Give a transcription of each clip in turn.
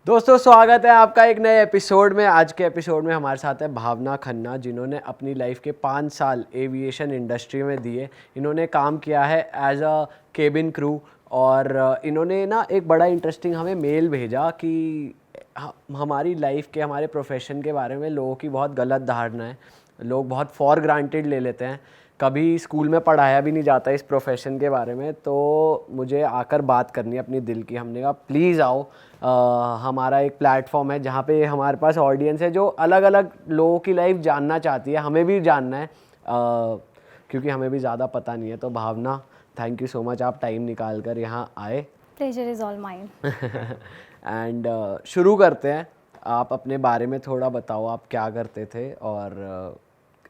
दोस्तों स्वागत है आपका एक नए एपिसोड में। आज के एपिसोड में हमारे साथ है भावना खन्ना, जिन्होंने अपनी लाइफ के 5 साल एविएशन इंडस्ट्री में दिए। इन्होंने काम किया है एज अ केबिन क्रू और इन्होंने ना एक बड़ा इंटरेस्टिंग हमें मेल भेजा कि हमारी लाइफ के, हमारे प्रोफेशन के बारे में लोगों की बहुत गलत धारणा है। लोग बहुत फॉर ग्रांटेड ले लेते हैं, कभी स्कूल में पढ़ाया भी नहीं जाता इस प्रोफेशन के बारे में। तो मुझे आकर बात करनी है अपनी दिल की। हमने कहा प्लीज़ आओ, हमारा एक प्लेटफॉर्म है जहाँ पे हमारे पास ऑडियंस है जो अलग अलग लोगों की लाइफ जानना चाहती है। हमें भी जानना है क्योंकि हमें भी ज़्यादा पता नहीं है। तो भावना, थैंक यू सो मच, आप टाइम निकाल कर यहाँ आए। Pleasure is all mine. And शुरू करते हैं। आप अपने बारे में थोड़ा बताओ, आप क्या करते थे और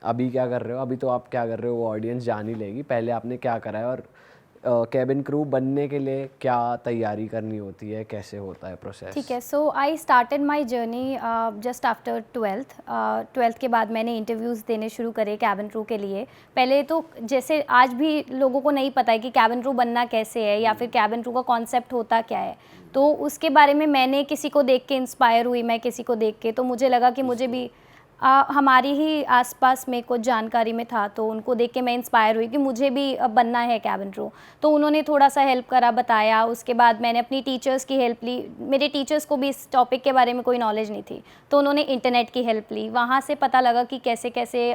अभी क्या कर रहे हो। अभी तो आप क्या कर रहे हो वो ऑडियंस जान ही लेगी, पहले आपने क्या करा है और कैबिन क्रू बनने के लिए क्या तैयारी करनी होती है, कैसे होता है प्रोसेस। ठीक है, so I started my journey just after 12th के बाद मैंने इंटरव्यूज़ देने शुरू करे कैबिन क्रू के लिए। पहले तो जैसे आज भी लोगों को नहीं पता है कि कैबिन क्रू बनना कैसे है या फिर कैबिन क्रू का कॉन्सेप्ट होता क्या है। तो उसके बारे में मैंने किसी को देख के इंस्पायर हुई, मैं किसी को देख के, तो मुझे लगा कि मुझे भी हमारी ही आसपास में कुछ जानकारी में था, तो उनको देख के मैं इंस्पायर हुई कि मुझे भी बनना है कैबिन क्रू। तो उन्होंने थोड़ा सा हेल्प करा, बताया। उसके बाद मैंने अपनी टीचर्स की हेल्प ली। मेरे टीचर्स को भी इस टॉपिक के बारे में कोई नॉलेज नहीं थी, तो उन्होंने इंटरनेट की हेल्प ली। वहाँ से पता लगा कि कैसे कैसे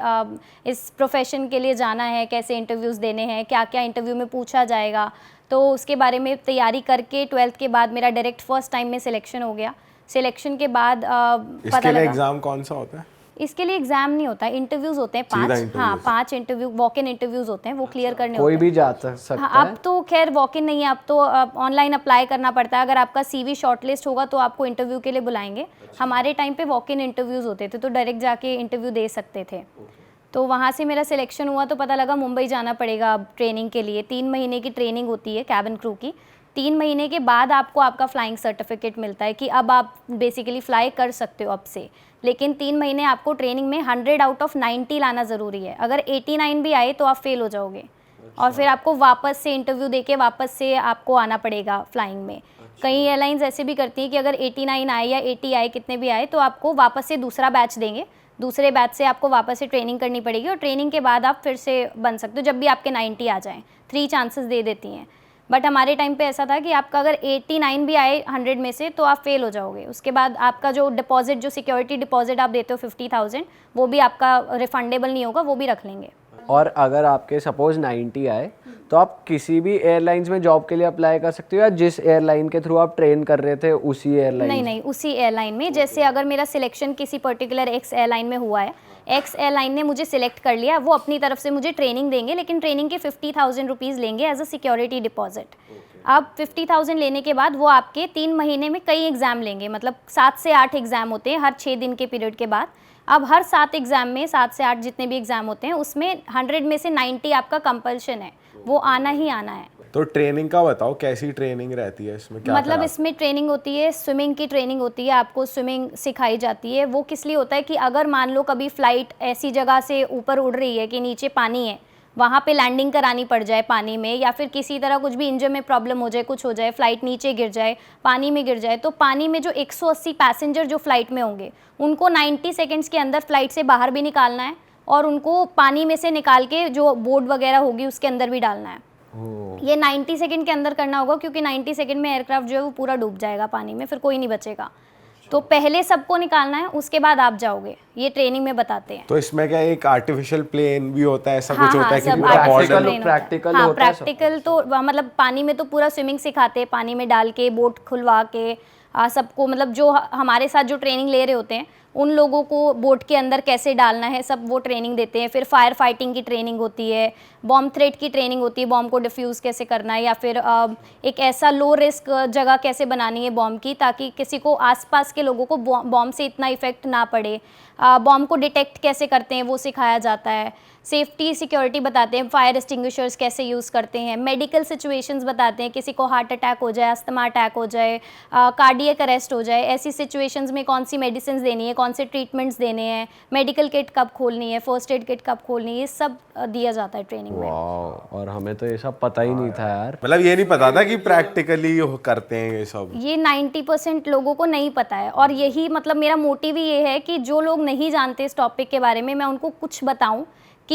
इस प्रोफेशन के लिए जाना है, कैसे इंटरव्यूज़ देने हैं, क्या क्या इंटरव्यू में पूछा जाएगा। तो उसके बारे में तैयारी करके 12th के बाद मेरा डायरेक्ट फर्स्ट टाइम में सिलेक्शन हो गया। सिलेक्शन के बाद पता लगा। एग्ज़ाम कौन सा होता है? इसके लिए एग्जाम नहीं होता, इंटरव्यूज होते हैं 5। हाँ, 5 इंटरव्यू, वॉक इन इंटरव्यूज होते हैं, वो क्लियर करने कोई होते भी जा सकता है। हाँ, अब तो खैर वॉक इन नहीं है, अब तो ऑनलाइन अप्लाई करना पड़ता है। अगर आपका CV शॉर्टलिस्ट होगा तो आपको इंटरव्यू के लिए बुलाएंगे। हमारे टाइम पे वॉक इन इंटरव्यूज होते थे, तो डायरेक्ट जाके इंटरव्यू दे सकते थे। तो वहाँ से मेरा सिलेक्शन हुआ तो पता लगा मुंबई जाना पड़ेगा अब ट्रेनिंग के लिए। 3 महीने की ट्रेनिंग होती है कैबिन क्रू की। 3 महीने के बाद आपको आपका फ्लाइंग सर्टिफिकेट मिलता है कि अब आप बेसिकली फ्लाई कर सकते हो अब से। लेकिन 3 महीने आपको ट्रेनिंग में 100 आउट ऑफ 90 लाना ज़रूरी है। अगर 89 भी आए तो आप फेल हो जाओगे। और फिर आपको वापस से इंटरव्यू देके वापस से आपको आना पड़ेगा फ्लाइंग में। कई एयरलाइंस ऐसे भी करती हैं कि अगर 89 आए या 80 आए, कितने भी आए, तो आपको वापस से दूसरा बैच देंगे। दूसरे बैच से आपको वापस से ट्रेनिंग करनी पड़ेगी और ट्रेनिंग के बाद आप फिर से बन सकते हो जब भी आपके 90 आ जाएँ। 3 चांसेस दे देती हैं। बट हमारे टाइम पे ऐसा था कि आपका अगर 89 भी आए 100 में से तो आप फेल हो जाओगे। उसके बाद आपका जो डिपॉजिट, जो सिक्योरिटी डिपॉजिट आप देते हो 50,000, वो भी आपका रिफंडेबल नहीं होगा, वो भी रख लेंगे। और अगर आपके सपोज 90 आए तो आप किसी भी एयरलाइंस में जॉब के लिए अप्लाई कर सकते हो या जिस एयरलाइन के थ्रू आप ट्रेन कर रहे थे उसी एयरलाइन? नहीं, उसी एयरलाइन में। जैसे अगर मेरा सिलेक्शन किसी पर्टिकुलर एक्स एयरलाइन में हुआ है, एक्स एयरलाइन ने मुझे सिलेक्ट कर लिया, वो अपनी तरफ से मुझे ट्रेनिंग देंगे, लेकिन ट्रेनिंग के 50,000 रुपीज़ लेंगे एज अ सिक्योरिटी डिपॉजिट। अब 50,000 लेने के बाद वो आपके 3 महीने में कई एग्ज़ाम लेंगे, मतलब 7 से 8 एग्ज़ाम होते हैं हर 6 दिन के पीरियड के बाद। अब हर 7 एग्ज़ाम में, 7 से 8 जितने भी एग्ज़ाम होते हैं, उसमें 100 में से 90 आपका कंपल्शन है, वो आना ही आना है। तो ट्रेनिंग का बताओ, कैसी ट्रेनिंग रहती है इसमें, क्या मतलब इसमें ट्रेनिंग होती है, स्विमिंग की ट्रेनिंग होती है, आपको स्विमिंग सिखाई जाती है। वो किस लिए होता है कि अगर मान लो कभी फ़्लाइट ऐसी जगह से ऊपर उड़ रही है कि नीचे पानी है, वहाँ पे लैंडिंग करानी पड़ जाए पानी में, या फिर किसी तरह कुछ भी इंजन में प्रॉब्लम हो जाए, कुछ हो जाए, फ़्लाइट नीचे गिर जाए, पानी में गिर जाए, तो पानी में जो 180 पैसेंजर जो फ़्लाइट में होंगे, उनको 90 सेकेंड्स के अंदर फ़्लाइट से बाहर भी निकालना है और उनको पानी में से निकाल के जो बोट वगैरह होगी उसके अंदर भी डालना है। ये 90 सेकंड के अंदर करना होगा, क्योंकि 90 सेकंड में एयरक्राफ्ट जो है वो पूरा डूब जाएगा पानी में, फिर कोई नहीं बचेगा। तो पहले सबको निकालना है, उसके बाद आप जाओगे। ये ट्रेनिंग में बताते हैं। तो इसमें क्या एक आर्टिफिशियल प्लेन भी होता है, ऐसा हाँ, कुछ होता है कि सब पूरा मॉडल प्रैक्टिकल हाँ, होता है? प्रैक्टिकल तो मतलब पानी में तो पूरा स्विमिंग सिखाते हैं, पानी में डाल के, बोट खुलवा के सबको, मतलब जो हमारे साथ जो ट्रेनिंग ले रहे होते हैं उन लोगों को बोट के अंदर कैसे डालना है, सब वो ट्रेनिंग देते हैं। फिर फायर फाइटिंग की ट्रेनिंग होती है, बॉम्ब थ्रेट की ट्रेनिंग होती है, बॉम्ब को डिफ्यूज़ कैसे करना है, या फिर एक ऐसा लो रिस्क जगह कैसे बनानी है बॉम्ब की, ताकि किसी को, आसपास के लोगों को बॉम्ब से इतना इफेक्ट ना पड़े। बॉम्ब को डिटेक्ट कैसे करते हैं वो सिखाया जाता है। सेफ्टी सिक्योरिटी बताते हैं, फायर एक्सटिंग्विशर्स कैसे यूज़ करते हैं। मेडिकल सिचुएशंस बताते हैं, किसी को हार्ट अटैक हो जाए, अस्थमा अटैक हो जाए, कार्डियक अरेस्ट हो जाए, ऐसी सिचुएशंस में कौन सी मेडिसिन देनी है, कौन कौन से ट्रीटमेंट्स देने हैं, मेडिकल किट कब खोलनी है, फर्स्ट एड किट कब खोलनी है, ये सब दिया जाता है ट्रेनिंग में। वाह, और हमें तो ये सब पता ही नहीं था यार। मतलब ये नहीं पता था कि प्रैक्टिकली करते हैं ये सब। ये 90% लोगों को नहीं पता है, और यही मतलब मेरा मोटिव ही ये है कि जो लोग नहीं जानते इस टॉपिक के बारे में, मैं उनको कुछ बताऊं कि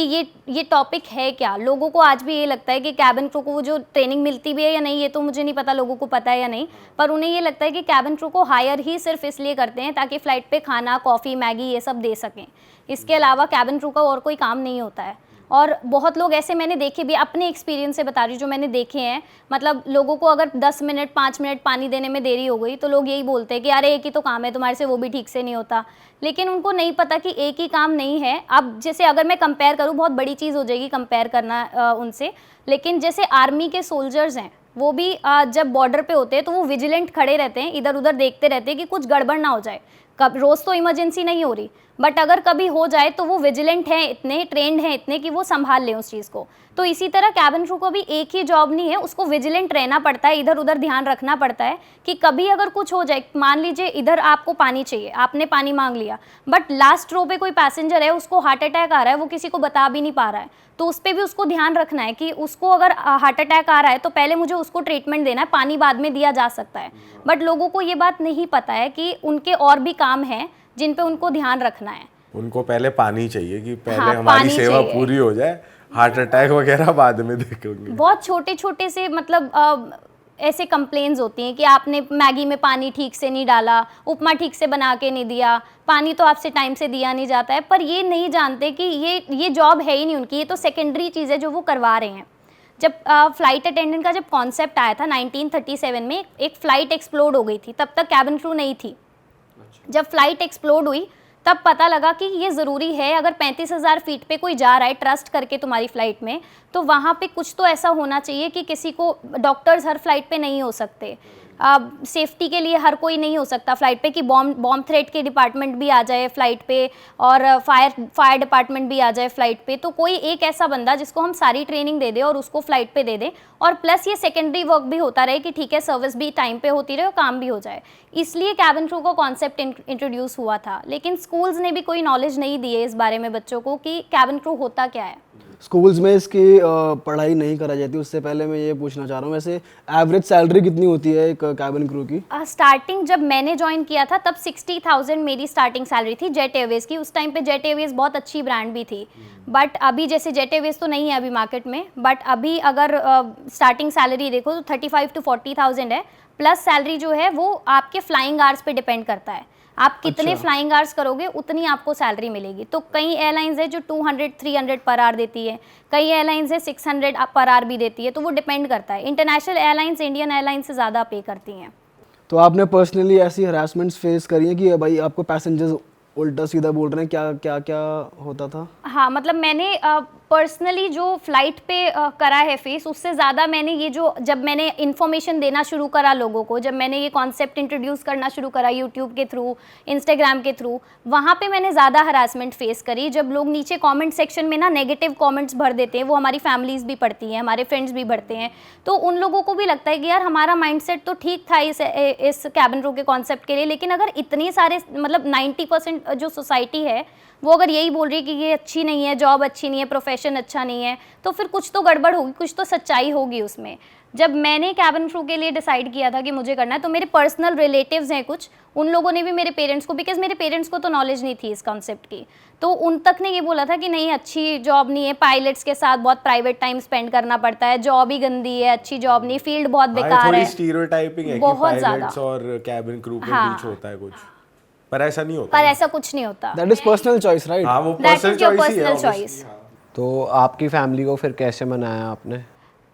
ये टॉपिक है क्या। लोगों को आज भी ये लगता है कि कैबिन क्रू को वो जो ट्रेनिंग मिलती भी है या नहीं, ये तो मुझे नहीं पता लोगों को पता है या नहीं, पर उन्हें ये लगता है कि कैबिन क्रू को हायर ही सिर्फ इसलिए करते हैं ताकि फ़्लाइट पे खाना, कॉफ़ी, मैगी ये सब दे सकें। इसके अलावा कैबिन क्रू का और कोई काम नहीं होता है। और बहुत लोग ऐसे मैंने देखे भी, अपने एक्सपीरियंस से बता रही हूँ जो मैंने देखे हैं, मतलब लोगों को अगर 10 मिनट 5 मिनट पानी देने में देरी हो गई तो लोग यही बोलते हैं कि अरे एक ही तो काम है तुम्हारे से, वो भी ठीक से नहीं होता। लेकिन उनको नहीं पता कि एक ही काम नहीं है। अब जैसे अगर मैं कंपेयर करूँ, बहुत बड़ी चीज़ हो जाएगी कंपेयर करना उनसे, लेकिन जैसे आर्मी के सोल्जर्स हैं, वो भी जब बॉर्डर पे होते हैं तो वो विजिलेंट खड़े रहते हैं, इधर उधर देखते रहते हैं कि कुछ गड़बड़ ना हो जाए। कब रोज़ तो इमरजेंसी नहीं हो रही, बट अगर कभी हो जाए तो वो विजिलेंट हैं, इतने ट्रेंड हैं इतने कि वो संभाल लें उस चीज़ को। तो इसी तरह कैबिन क्रू को भी एक ही जॉब नहीं है, उसको विजिलेंट रहना पड़ता है, इधर उधर ध्यान रखना पड़ता है कि कभी अगर कुछ हो जाए, मान लीजिए इधर आपको पानी चाहिए, आपने पानी मांग लिया, बट लास्ट रो पे कोई पैसेंजर है, उसको हार्ट अटैक आ रहा है, वो किसी को बता भी नहीं पा रहा है, तो उस पर भी उसको ध्यान रखना है कि उसको अगर हार्ट अटैक आ रहा है तो पहले मुझे उसको ट्रीटमेंट देना है, पानी बाद में दिया जा सकता है। बट लोगों को ये बात नहीं पता है कि उनके और भी काम हैं जिन पे उनको ध्यान रखना है। उनको पहले पानी चाहिए कि पहले हाँ, हमारी पानी सेवा चाहिए। पूरी हो जाए, हार्ट अटैक वगैरह बाद में देखेंगे। बहुत छोटे छोटे से मतलब ऐसे कंप्लेंट्स होती हैं कि आपने मैगी में पानी ठीक से नहीं डाला, उपमा ठीक से बना के नहीं दिया, पानी तो आपसे टाइम से दिया नहीं जाता है। पर ये नहीं जानते कि ये जॉब है ही नहीं उनकी, ये तो सेकेंडरी चीज़ है जो वो करवा रहे हैं। जब फ़्लाइट अटेंडेंट का जब कॉन्सेप्ट आया था 1937 में, एक फ़्लाइट एक्सप्लोड हो गई थी, तब तक कैबिन क्रू नहीं थी। जब फ़्लाइट एक्सप्लोड हुई तब पता लगा कि ये ज़रूरी है, अगर 35,000 फीट पे कोई जा रहा है ट्रस्ट करके तुम्हारी फ़्लाइट में, तो वहाँ पे कुछ तो ऐसा होना चाहिए कि किसी को, डॉक्टर्स हर फ्लाइट पे नहीं हो सकते, सेफ्टी के लिए हर कोई नहीं हो सकता फ़्लाइट पे, कि बॉम्ब थ्रेट के डिपार्टमेंट भी आ जाए फ़्लाइट पे और फायर डिपार्टमेंट भी आ जाए फ़्लाइट पे, तो कोई एक ऐसा बंदा जिसको हम सारी ट्रेनिंग दे दें और उसको फ़्लाइट पे दे दें, और प्लस ये सेकेंडरी वर्क भी होता रहे कि ठीक है सर्विस भी टाइम पे होती रहे और काम भी हो जाए। इसलिए कैबिन क्रू का कॉन्सेप्ट इंट्रोड्यूस हुआ था, लेकिन स्कूल्स ने भी कोई नॉलेज नहीं दी है इस बारे में बच्चों को कि कैबिन क्रू होता क्या है। स्कूल्स में इसकी पढ़ाई नहीं कराई जाती। उससे पहले मैं ये पूछना चाह रहा हूँ, वैसे एवरेज सैलरी कितनी होती है एक कैबिन क्रू की? स्टार्टिंग जब मैंने ज्वाइन किया था तब 60,000 मेरी स्टार्टिंग सैलरी थी जेट एयरवेज की। उस टाइम पे जेट एयरवेज बहुत अच्छी ब्रांड भी थी, बट अभी जैसे जेट एयरवेज तो नहीं है अभी मार्केट में, बट अभी अगर स्टार्टिंग सैलरी देखो तो 35 to 40,000 है। प्लस सैलरी जो है वो आपके फ्लाइंग आवर्स पे डिपेंड करता है, आप कितने फ्लाइंग आवर्स करोगे उतनी आपको सैलरी मिलेगी। तो कई एयरलाइंस है जो 200-300 पर आवर देती है, कई एयरलाइंस है 600 पर आवर भी देती है, तो वो डिपेंड करता है। इंटरनेशनल एयरलाइंस इंडियन एयरलाइंस से ज़्यादा पे करती हैं। तो आपने पर्सनली ऐसी हरासमेंट्स फेस करी है कि भाई आपको पैसेंजर्स उल्टा सीधा बोल रहे हैं, क्या क्या होता था? हाँ, मतलब मैंने पर्सनली जो फ्लाइट पे करा है फेस, उससे ज़्यादा मैंने ये जो, जब मैंने इन्फॉर्मेशन देना शुरू करा लोगों को, जब मैंने ये कॉन्सेप्ट इंट्रोड्यूस करना शुरू करा यूट्यूब के थ्रू, इंस्टाग्राम के थ्रू, वहाँ पे मैंने ज़्यादा हरासमेंट फेस करी। जब लोग नीचे कमेंट सेक्शन में ना नेगेटिव कमेंट्स भर देते हैं, वो हमारी फैमिलीज़ भी पढ़ती हैं, हमारे फ्रेंड्स भी पढ़ते हैं, तो उन लोगों को भी लगता है कि यार हमारा माइंडसेट तो ठीक था इस कैबिन क्रू के कॉन्सेप्ट के लिए, लेकिन अगर इतने सारे मतलब 90% जो सोसाइटी है वो अगर यही बोल रही है कि ये अच्छी नहीं है, जॉब अच्छी नहीं है, प्रोफेशन अच्छा नहीं है, तो फिर कुछ तो गड़बड़ होगी, कुछ तो सच्चाई होगी उसमें। जब मैंने कैबिन क्रू के लिए डिसाइड किया था कि मुझे करना है, तो मेरे पर्सनल रिलेटिव्स हैं कुछ, उन लोगों ने भी मेरे पेरेंट्स को, बिकॉज मेरे पेरेंट्स को तो नॉलेज नहीं थी इस कॉन्सेप्ट की, तो उन तक ने ये बोला था कि नहीं अच्छी जॉब नहीं है, पायलट्स के साथ बहुत प्राइवेट टाइम स्पेंड करना पड़ता है, जॉब ही गंदी है, अच्छी जॉब नहीं, फील्ड बहुत बेकार है, स्टीरियोटाइपिंग है कि बहुत ज़्यादा पायलट्स और कैबिन क्रू के हाँ। बीच होता है कुछ, पर ऐसा नहीं होता। पर ऐसा कुछ नहीं होता। That is personal choice, right? हाँ, वो that personal is your choice ही है पर्सनल obviously, चॉइस। हाँ। तो आपकी फैमिली को फिर कैसे मनाया आपने?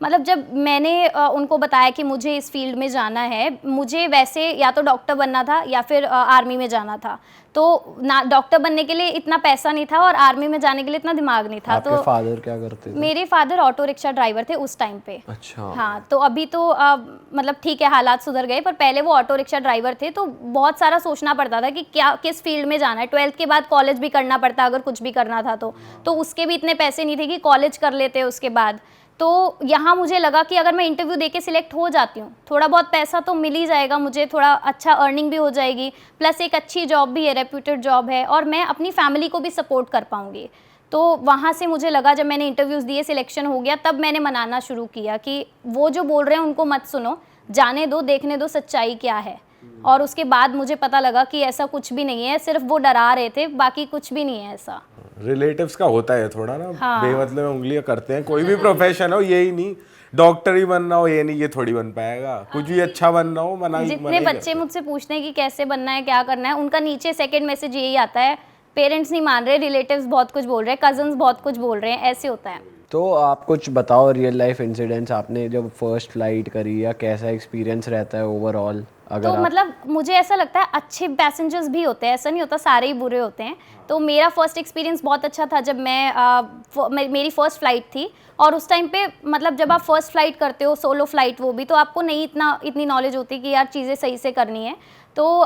मतलब जब मैंने उनको बताया कि मुझे इस फील्ड में जाना है, मुझे वैसे या तो डॉक्टर बनना था या फिर आर्मी में जाना था, तो ना डॉक्टर बनने के लिए इतना पैसा नहीं था और आर्मी में जाने के लिए इतना दिमाग नहीं था। आपके तो फादर क्या करते थे? मेरे फादर ऑटो रिक्शा ड्राइवर थे उस टाइम पे। अच्छा। हाँ, तो अभी तो मतलब ठीक है हालात सुधर गए, पर पहले वो ऑटो रिक्शा ड्राइवर थे, तो बहुत सारा सोचना पड़ता था कि क्या किस फील्ड में जाना है। 12th के बाद कॉलेज भी करना पड़ता अगर कुछ भी करना था तो उसके भी इतने पैसे नहीं थे कि कॉलेज कर लेते उसके बाद, तो यहाँ मुझे लगा कि अगर मैं इंटरव्यू देके सिलेक्ट हो जाती हूँ, थोड़ा बहुत पैसा तो मिल ही जाएगा मुझे, थोड़ा अच्छा अर्निंग भी हो जाएगी, प्लस एक अच्छी जॉब भी है, रेप्यूटेड जॉब है, और मैं अपनी फैमिली को भी सपोर्ट कर पाऊँगी। तो वहाँ से मुझे लगा, जब मैंने इंटरव्यूज़ दिए, सिलेक्शन हो गया, तब मैंने मनाना शुरू किया कि वो जो बोल रहे हैं उनको मत सुनो, जाने दो, देखने दो सच्चाई क्या है। और उसके बाद मुझे पता लगा कि ऐसा कुछ भी नहीं है, सिर्फ वो डरा रहे थे, बाकी कुछ भी नहीं है ऐसा। रिलेटिव्स का होता है थोड़ा ना, हाँ। बेमतलब में उंगलियां करते हैं। कोई भी प्रोफेशन हो, यही नहीं डॉक्टर ही बनना हो, ये नहीं ये थोड़ी बन पाएगा, कुछ भी अच्छा बनना हो मना ही जितने बच्चे मुझसे पूछते हैं कि कैसे बनना है, क्या करना है, उनका नीचे सेकंड मैसेज यही आता है, पेरेंट्स नहीं मान रहे, रिलेटिव्स बहुत कुछ बोल रहे हैं, कजन्स बहुत कुछ बोल रहे हैं, ऐसे होता है। तो आप कुछ बताओ रियल लाइफ इंसिडेंट्स, आपने जब फर्स्ट फ्लाइट करी या कैसा एक्सपीरियंस रहता है ओवरऑल? अगर तो मतलब मुझे ऐसा लगता है अच्छे पैसेंजर्स भी होते हैं, ऐसा नहीं होता सारे ही बुरे होते हैं। तो मेरा फर्स्ट एक्सपीरियंस बहुत अच्छा था जब मेरी फर्स्ट फ्लाइट थी, और उस टाइम पे मतलब जब आप फर्स्ट फ्लाइट करते हो, सोलो फ्लाइट वो भी, तो आपको नहीं इतनी नॉलेज होती कि यार चीज़ें सही से करनी है। तो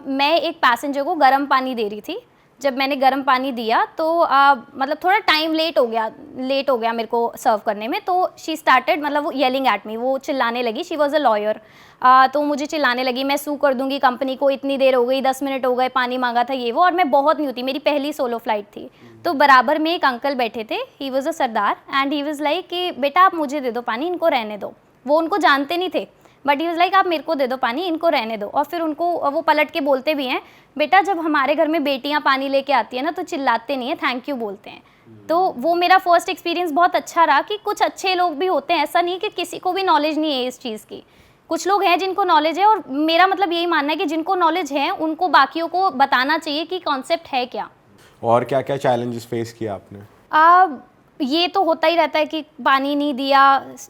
मैं एक पैसेंजर को गर्म पानी दे रही थी। जब मैंने गर्म पानी दिया तो मतलब थोड़ा टाइम लेट हो गया मेरे को सर्व करने में। तो शी स्टार्टेड, मतलब वो येलिंग एट मी, वो चिल्लाने लगी। She was a lawyer. तो मुझे चिल्लाने लगी, मैं सू कर दूंगी कंपनी को, इतनी देर हो गई, 10 मिनट हो गए, पानी मांगा था, ये वो। और मैं बहुत न्यू थी, मेरी पहली सोलो फ्लाइट थी। तो बराबर में एक अंकल बैठे थे, he was a Sardar, and he was like कि बेटा आप मुझे दे दो पानी, इनको रहने दो। वो उनको जानते नहीं थे, बट ही वाज लाइक आप मेरे को दे दो पानी, इनको रहने दो। और फिर उनको वो पलट के बोलते भी हैं, बेटा जब हमारे घर में बेटियां पानी लेके आती है ना तो चिल्लाते नहीं है, थैंक यू बोलते हैं। तो वो मेरा फर्स्ट एक्सपीरियंस बहुत अच्छा रहा कि कुछ अच्छे लोग भी होते हैं, ऐसा नहीं कि किसी को भी नॉलेज नहीं है इस चीज़ की। कुछ लोग हैं जिनको नॉलेज है, और मेरा मतलब यही मानना है कि जिनको नॉलेज है उनको बाकियों को बताना चाहिए कि कॉन्सेप्ट है क्या। और क्या क्या चैलेंजेस फेस किया आपने? ये तो होता ही रहता है कि पानी नहीं दिया,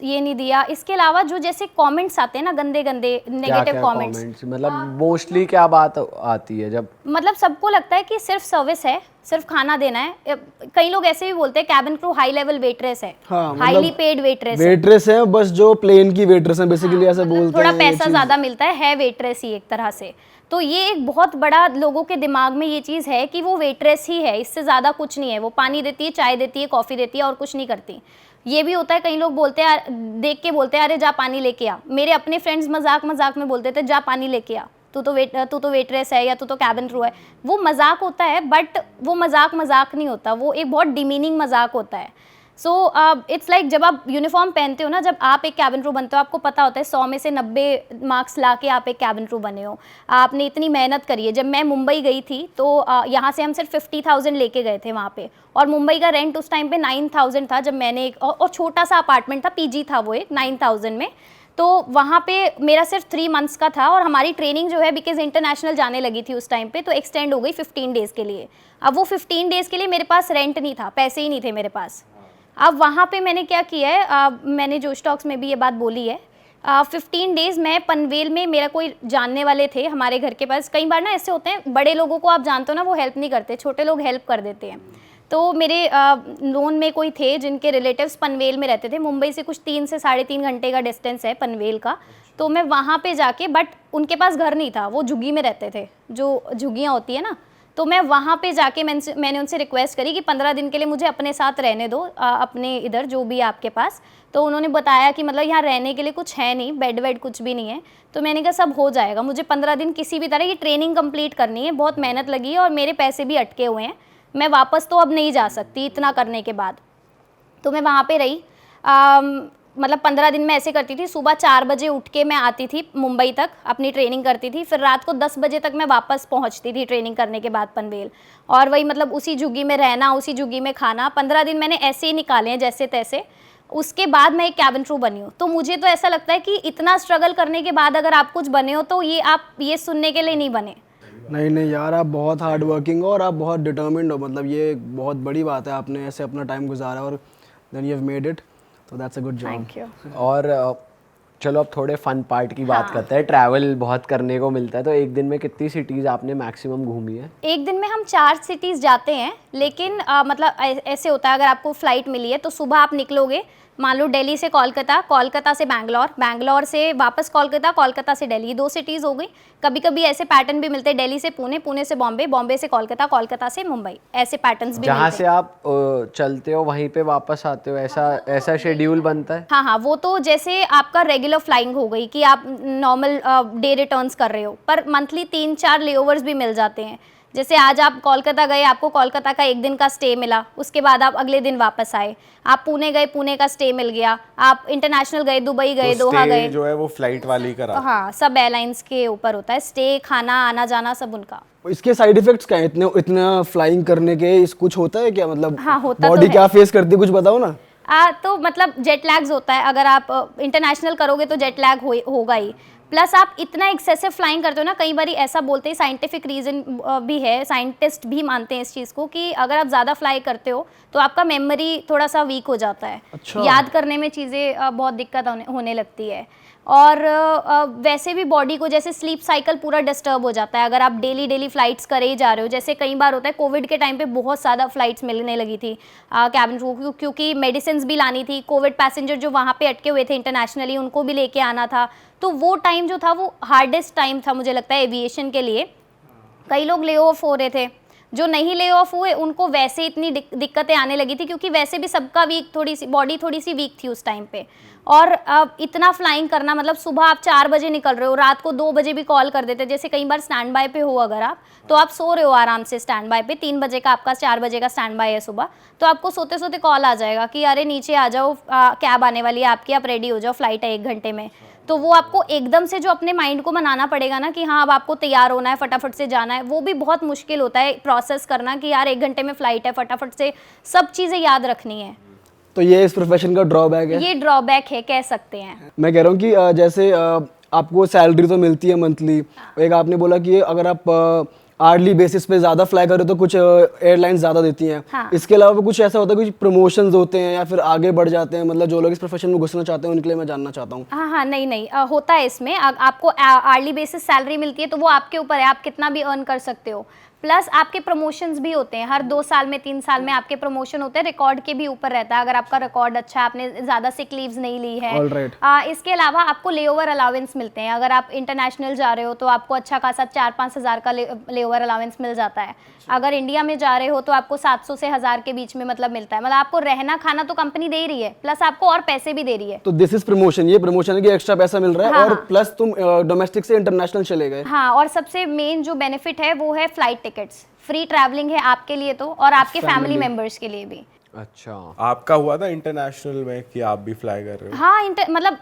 ये नहीं दिया। इसके अलावा जो जैसे कमेंट्स आते हैं ना, गंदे गंदे नेगेटिव कमेंट्स, मतलब मोस्टली क्या बात आती है जब, मतलब सबको लगता है कि सिर्फ सर्विस है, सिर्फ खाना देना है। कई लोग ऐसे भी बोलते हैं cabin crew high level waitress है, हाँ, हाईली पेड वेटरेस है, बस जो प्लेन की वेटरेस है बेसिकली, ऐसा बोलते हैं। थोड़ा पैसा ज्यादा मिलता है वेटरेस ही एक तरह से। तो ये एक बहुत बड़ा लोगों के दिमाग में ये चीज़ है कि वो वेटरेस ही है, इससे ज़्यादा कुछ नहीं है। वो पानी देती है, चाय देती है, कॉफ़ी देती है, और कुछ नहीं करती। ये भी होता है, कई लोग बोलते हैं, देख के बोलते हैं, अरे जा पानी लेके आ। मेरे अपने फ्रेंड्स मजाक मजाक में बोलते थे, जा पानी लेके आ, तू तो वेटरेस है या तू तो कैबिन क्रू है। वो मजाक होता है, बट वो मजाक नहीं होता, वो एक बहुत डिमीनिंग मजाक होता है। सो इट्स लाइक जब आप यूनिफॉर्म पहनते हो ना, जब आप एक कैबिन क्रू बनते हो, आपको पता होता है 100 में से 90 मार्क्स ला के आप एक कैबिन क्रू बने हो, आपने इतनी मेहनत करी है। जब मैं मुंबई गई थी तो यहाँ से हम सिर्फ 50,000 लेके गए थे वहाँ पे, और मुंबई का रेंट उस टाइम पे 9,000 था। जब मैंने और छोटा सा अपार्टमेंट था, पीजी था वो एक, 9,000 में। तो वहाँ पे मेरा सिर्फ 3 मंथ्स का था, और हमारी ट्रेनिंग जो है, बिकॉज इंटरनेशनल जाने लगी थी उस टाइम पे, तो एक्सटेंड हो गई 15 डेज़ के लिए। अब वो 15 डेज़ के लिए मेरे पास रेंट नहीं था, पैसे ही नहीं थे मेरे पास। अब वहाँ पे मैंने क्या किया है, मैंने जो स्टॉक्स में भी ये बात बोली है, 15 डेज़ मैं पनवेल में, मेरा कोई जानने वाले थे हमारे घर के पास। कई बार ना ऐसे होते हैं, बड़े लोगों को आप जानते हो ना, वो हेल्प नहीं करते, छोटे लोग हेल्प कर देते हैं। तो मेरे नोन में कोई थे जिनके रिलेटिव्स पनवेल में रहते थे। मुंबई से कुछ 3 से 3.5 घंटे का डिस्टेंस है पनवेल का। तो मैं वहाँ पे जाके, बट उनके पास घर नहीं था, वो झुग्गी में रहते थे, जो झुग्गियाँ होती है ना। तो मैं वहाँ पे जाके मैंने उनसे रिक्वेस्ट करी कि 15 दिन के लिए मुझे अपने साथ रहने दो, अपने इधर जो भी आपके पास। तो उन्होंने बताया कि मतलब यहाँ रहने के लिए कुछ है नहीं, बेड वेड कुछ भी नहीं है। तो मैंने कहा सब हो जाएगा, मुझे 15 दिन किसी भी तरह की ट्रेनिंग कंप्लीट करनी है, बहुत मेहनत लगी है और मेरे पैसे भी अटके हुए हैं, मैं वापस तो अब नहीं जा सकती इतना करने के बाद। तो मैं वहाँ पे रही, मतलब 15 दिन में ऐसे करती थी, सुबह 4 बजे उठ के मैं आती थी मुंबई तक, अपनी ट्रेनिंग करती थी, फिर रात को 10 बजे तक मैं वापस पहुंचती थी ट्रेनिंग करने के बाद पनवेल। और वही मतलब उसी झुग्गी में रहना, उसी झुग्गी में खाना। 15 दिन मैंने ऐसे ही निकाले हैं जैसे तैसे। उसके बाद मैं एक कैबिन क्रू बनी हूँ। तो मुझे तो ऐसा लगता है कि इतना स्ट्रगल करने के बाद अगर आप कुछ बने हो तो ये आप ये सुनने के लिए नहीं बने। नहीं यार, आप बहुत हार्ड वर्किंग हो और आप बहुत डिटर्मिन्ड हो, मतलब ये बहुत बड़ी बात है, आपने ऐसे अपना टाइम गुजारा और then you have made it, तो that's a good job. Thank you. और चलो अब थोड़े फन पार्ट की बात करते हैं। ट्रैवल बहुत करने को मिलता है, तो एक दिन में कितनी सिटीज़ आपने मैक्सिमम घूमी है? एक दिन में हम 4 सिटीज़ जाते हैं, लेकिन मतलब ऐसे होता है, अगर आपको फ़्लाइट मिली है तो सुबह आप निकलोगे, मान लो दिल्ली से कोलकाता, कोलकाता से बैंगलोर, बैंगलोर से वापस कोलकाता, कोलकाता से दिल्ली, 2 सिटीज़ हो गई। कभी कभी ऐसे पैटर्न भी मिलते हैं, दिल्ली से पुणे, पुणे से बॉम्बे, बॉम्बे से कोलकाता, कोलकाता से मुंबई, ऐसे पैटर्न्स भी जहाँ मिलते से हैं। आप चलते हो वहीं पे वापस आते हो, ऐसा शेड्यूल बनता है? हाँ हाँ, वो तो जैसे आपका रेगुलर फ्लाइंग हो गई कि आप नॉर्मल डे रिटर्न्स कर रहे हो, पर मंथली 3-4 लेओवर्स भी मिल जाते हैं। जैसे आज आप कोलकाता गए, आपको कोलकाता का 1 दिन का स्टे मिला, उसके बाद आप अगले दिन वापस आए। आप पुणे गए, पुणे का स्टे मिल गया। आप इंटरनेशनल गए, दुबई गए, तो दोहा stay गए। जो है वो फ्लाइट वाली करा। हाँ, सब एयरलाइंस के ऊपर होता है, स्टे, खाना, आना जाना सब उनका। इसके साइड इफेक्ट्स क्या है इतना फ्लाइंग करने के? इस कुछ होता है क्या, मतलब हाँ, होता तो बॉडी है। क्या फेस करती है, कुछ बताओ ना। तो मतलब जेट लैग्स होता है, अगर आप इंटरनेशनल करोगे तो जेट लैग होगा ही। प्लस आप इतना एक्सेसिव फ्लाइंग करते हो ना, कई बार ऐसा बोलते हैं, साइंटिफिक रीज़न भी है, साइंटिस्ट भी मानते हैं इस चीज़ को कि अगर आप ज़्यादा फ्लाई करते हो तो आपका मेमोरी थोड़ा सा वीक हो जाता है। अच्छा। याद करने में चीज़ें बहुत दिक्कत होने लगती है। और वैसे भी बॉडी को जैसे स्लीप साइकिल पूरा डिस्टर्ब हो जाता है अगर आप डेली फ्लाइट्स करे ही जा रहे हो। जैसे कई बार होता है, कोविड के टाइम पे बहुत ज़्यादा फ्लाइट्स मिलने लगी थी कैबिन क्रू, क्योंकि मेडिसिन भी लानी थी। कोविड पैसेंजर जो वहाँ पे अटके हुए थे इंटरनेशनली, उनको भी लेके आना था। तो वो टाइम जो था वो हार्डेस्ट टाइम था मुझे लगता है एविएशन के लिए। कई लोग ले ऑफ हो रहे थे, जो नहीं ले ऑफ हुए उनको वैसे इतनी दिक्कतें आने लगी थी, क्योंकि वैसे भी सबका बॉडी थोड़ी सी वीक थी उस टाइम पे। और अब इतना फ्लाइंग करना, मतलब सुबह आप 4 बजे निकल रहे हो, रात को 2 बजे भी कॉल कर देते। जैसे कई बार स्टैंड बाय पे हो अगर आप, तो आप सो रहे हो आराम से स्टैंड बाय पे, 3 बजे का आपका 4 बजे का स्टैंड बाय है सुबह, तो आपको सोते सोते कॉल आ जाएगा कि अरे नीचे आ जाओ, कैब आने वाली है आपकी, आप रेडी हो जाओ, फ्लाइट है 1 घंटे में। तो वो आपको एकदम से जो अपने माइंड को मनाना पड़ेगा ना कि हाँ अब आपको तैयार होना है, फटाफट से जाना है, वो भी बहुत मुश्किल होता है प्रोसेस करना कि यार 1 घंटे में फ्लाइट है, फटाफट से सब चीज़ें याद रखनी है। तो ये इस प्रोफेशन का ड्रॉबैक है? ये ड्रॉबैक है, कह सकते हैं। मैं कह रहा हूँ कि जैसे आपको सैलरी तो मिलती है मंथली, एक आपने बोला कि अगर आप आर्ली बेसिस पे ज़्यादा फ्लाई करो तो कुछ एयरलाइंस ज़्यादा देती हैं। हाँ। इसके अलावा कुछ ऐसा होता है, कुछ प्रमोशंस होते हैं या फिर आगे बढ़ जाते हैं, मतलब जो लोग इस प्रोफेशन में घुसना चाहते हैं उनके लिए मैं जानना चाहता हूँ। हाँ, नहीं, होता है इसमें। आपको आर्ली बेसिस सैलरी मिलती है, तो वो आपके ऊपर है, आप कितना भी अर्न कर सकते हो। प्लस आपके प्रमोशंस भी होते हैं, हर 2 साल में 3 साल में आपके प्रमोशन होते हैं, रिकॉर्ड के भी ऊपर रहता है। अगर आपका रिकॉर्ड अच्छा है, आपने ज़्यादा सिक लीव्स नहीं ली है। Alright. इसके अलावा आपको लेओवर अलाउंस मिलते हैं। अगर आप इंटरनेशनल जा रहे हो तो आपको अच्छा खासा 4-5 हज़ार का लेओवर अलाउंस मिल जाता है। अगर इंडिया में जा रहे हो तो आपको 700 से 1000 के बीच में मतलब मिलता है। मतलब आपको रहना खाना तो कंपनी दे रही है, प्लस आपको और पैसे भी दे रही है। तो दिस इज प्रमोशन, ये प्रमोशन है कि एक्स्ट्रा पैसा मिल रहा है। हाँ, और हाँ। प्लस तुम डोमेस्टिक से इंटरनेशनल चले गए। हाँ, और सबसे मेन जो बेनिफिट है वो है फ्लाइट टिकट्स। फ्री ट्रैवलिंग है आपके लिए तो, और आपके फैमिली मेंबर्स के लिए भी। अच्छा, आपका हुआ था इंटरनेशनल में कि आप भी फ्लाई कर रहे हो? हाँ, मतलब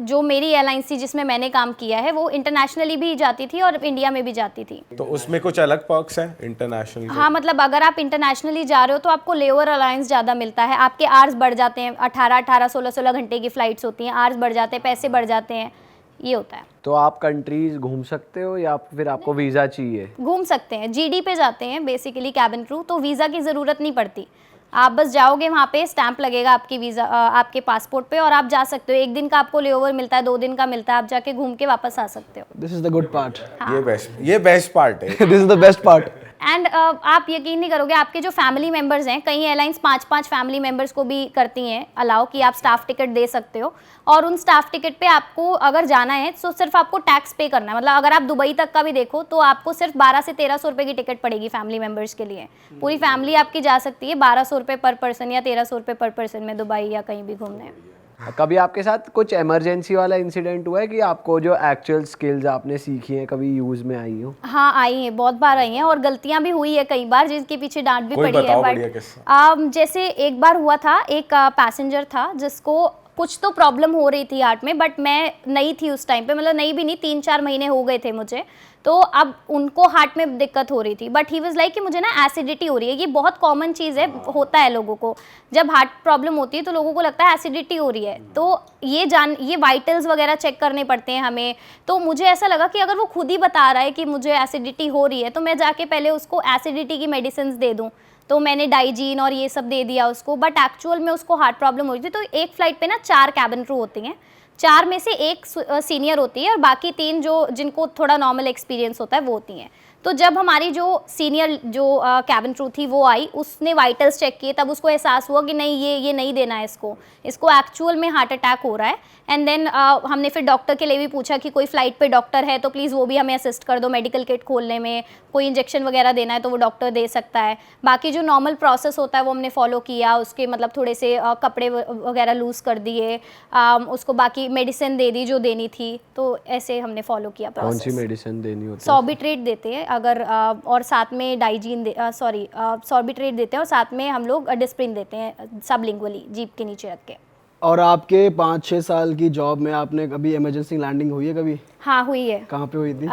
जो मेरी एयरलाइंस थी जिसमें मैंने काम किया है वो इंटरनेशनली भी जाती थी और इंडिया में भी जाती थी। तो उसमें कुछ अलग पर्क्स हैं इंटरनेशनल? हाँ, मतलब अगर आप इंटरनेशनली जा रहे हो तो आपको लेओवर अलाउंस ज़्यादा मिलता है, आपके आवर्स बढ़ जाते हैं, 18-18, 16-16 घंटे की फ़्लाइट्स होती हैं, आवर्स बढ़ जाते हैं, पैसे बढ़ जाते हैं, ये होता है। तो आप कंट्रीज घूम सकते हो या फिर आपको वीज़ा चाहिए? घूम सकते हैं, जीडी पे जाते हैं बेसिकली कैबिन क्रू, तो वीज़ा की ज़रूरत नहीं पड़ती। आप बस जाओगे, वहाँ पे स्टैंप लगेगा आपकी वीज़ा आपके पासपोर्ट पे, और आप जा सकते हो। 1 दिन का आपको लेओवर मिलता है, 2 दिन का मिलता है, आप जाके घूम के वापस आ सकते हो। This is the good part. ये बेस्ट पार्ट है। This is the best part. And आप यकीन नहीं करोगे, आपके जो फैमिली मेंबर्स हैं, कई एयरलाइंस 5-5 फैमिली मेंबर्स को भी करती हैं अलाउ कि आप स्टाफ टिकट दे सकते हो, और उन स्टाफ टिकट पे आपको अगर जाना है तो सिर्फ आपको टैक्स पे करना है। मतलब अगर आप दुबई तक का भी देखो तो आपको सिर्फ 1200 से 1300 रुपये की टिकट पड़ेगी फैमिली मेंबर्स के लिए। पूरी फैमिली आपकी जा सकती है 1200 रुपये पर पर्सन या 1300 रुपये पर पर्सन में दुबई या कहीं भी घूमने। कभी आपके साथ कुछ इमरजेंसी वाला इंसिडेंट हुआ है कि आपको जो एक्चुअल स्किल्स आपने सीखी हैं कभी यूज में आई हो? हाँ, आई हैं, बहुत बार आई हैं, और गलतियां भी हुई है कई बार जिसके पीछे डांट भी कोई पड़ी है। बताओ बढ़िया किस्सा। जैसे एक बार हुआ था, एक पैसेंजर था जिसको कुछ तो प्रॉब्लम हो रही थी हार्ट में, बट मैं नई थी उस टाइम पे, मतलब नई भी नहीं, 3-4 महीने हो गए थे मुझे। तो अब उनको हार्ट में दिक्कत हो रही थी, बट ही वाज लाइक कि मुझे ना एसिडिटी हो रही है। ये बहुत कॉमन चीज़ है, होता है लोगों को, जब हार्ट प्रॉब्लम होती है तो लोगों को लगता है एसिडिटी हो रही है। तो ये वाइटल्स वगैरह चेक करने पड़ते हैं हमें। तो मुझे ऐसा लगा कि अगर वो खुद ही बता रहा है कि मुझे एसिडिटी हो रही है तो मैं जाके पहले उसको एसिडिटी की मेडिसिन दे दूँ। तो मैंने डाइजीन और ये सब दे दिया उसको, बट एक्चुअल में उसको हार्ट प्रॉब्लम हो रही थी। तो एक फ़्लाइट पे ना 4 कैबिन क्रू होती हैं, 4 में से एक सीनियर होती है और बाकी 3 जो जिनको थोड़ा नॉर्मल एक्सपीरियंस होता है वो होती हैं। तो जब हमारी जो सीनियर जो कैबिन क्रू थी वो आई, उसने वाइटल्स चेक किए, तब उसको एहसास हुआ कि नहीं ये नहीं देना है इसको एक्चुअल में हार्ट अटैक हो रहा है। एंड देन हमने फिर डॉक्टर के लिए भी पूछा कि कोई फ़्लाइट पे डॉक्टर है तो प्लीज़ वो भी हमें असिस्ट कर दो, मेडिकल किट खोलने में, कोई इंजेक्शन वगैरह देना है तो वो डॉक्टर दे सकता है। बाकी जो नॉर्मल प्रोसेस होता है वो हमने फॉलो किया, उसके मतलब थोड़े से कपड़े वगैरह लूज़ कर दिए, उसको बाकी मेडिसिन दे दी जो देनी थी, तो ऐसे हमने फॉलो किया कौन सी प्रोसेस। मेडिसिन देनी होती है? सॉर्बिट्रेट देते हैं अगर और साथ में डाइजीन सॉर्बिट्रेट देते हैं और साथ में हम लोग डिस्प्रिन देते हैं सबलिंगुअली जीभ के नीचे रख के। और आपके 5-6 साल की जॉब में आपने कभी इमरजेंसी लैंडिंग हुई है कभी? हाँ हुई है। कहाँ पे हुई थी?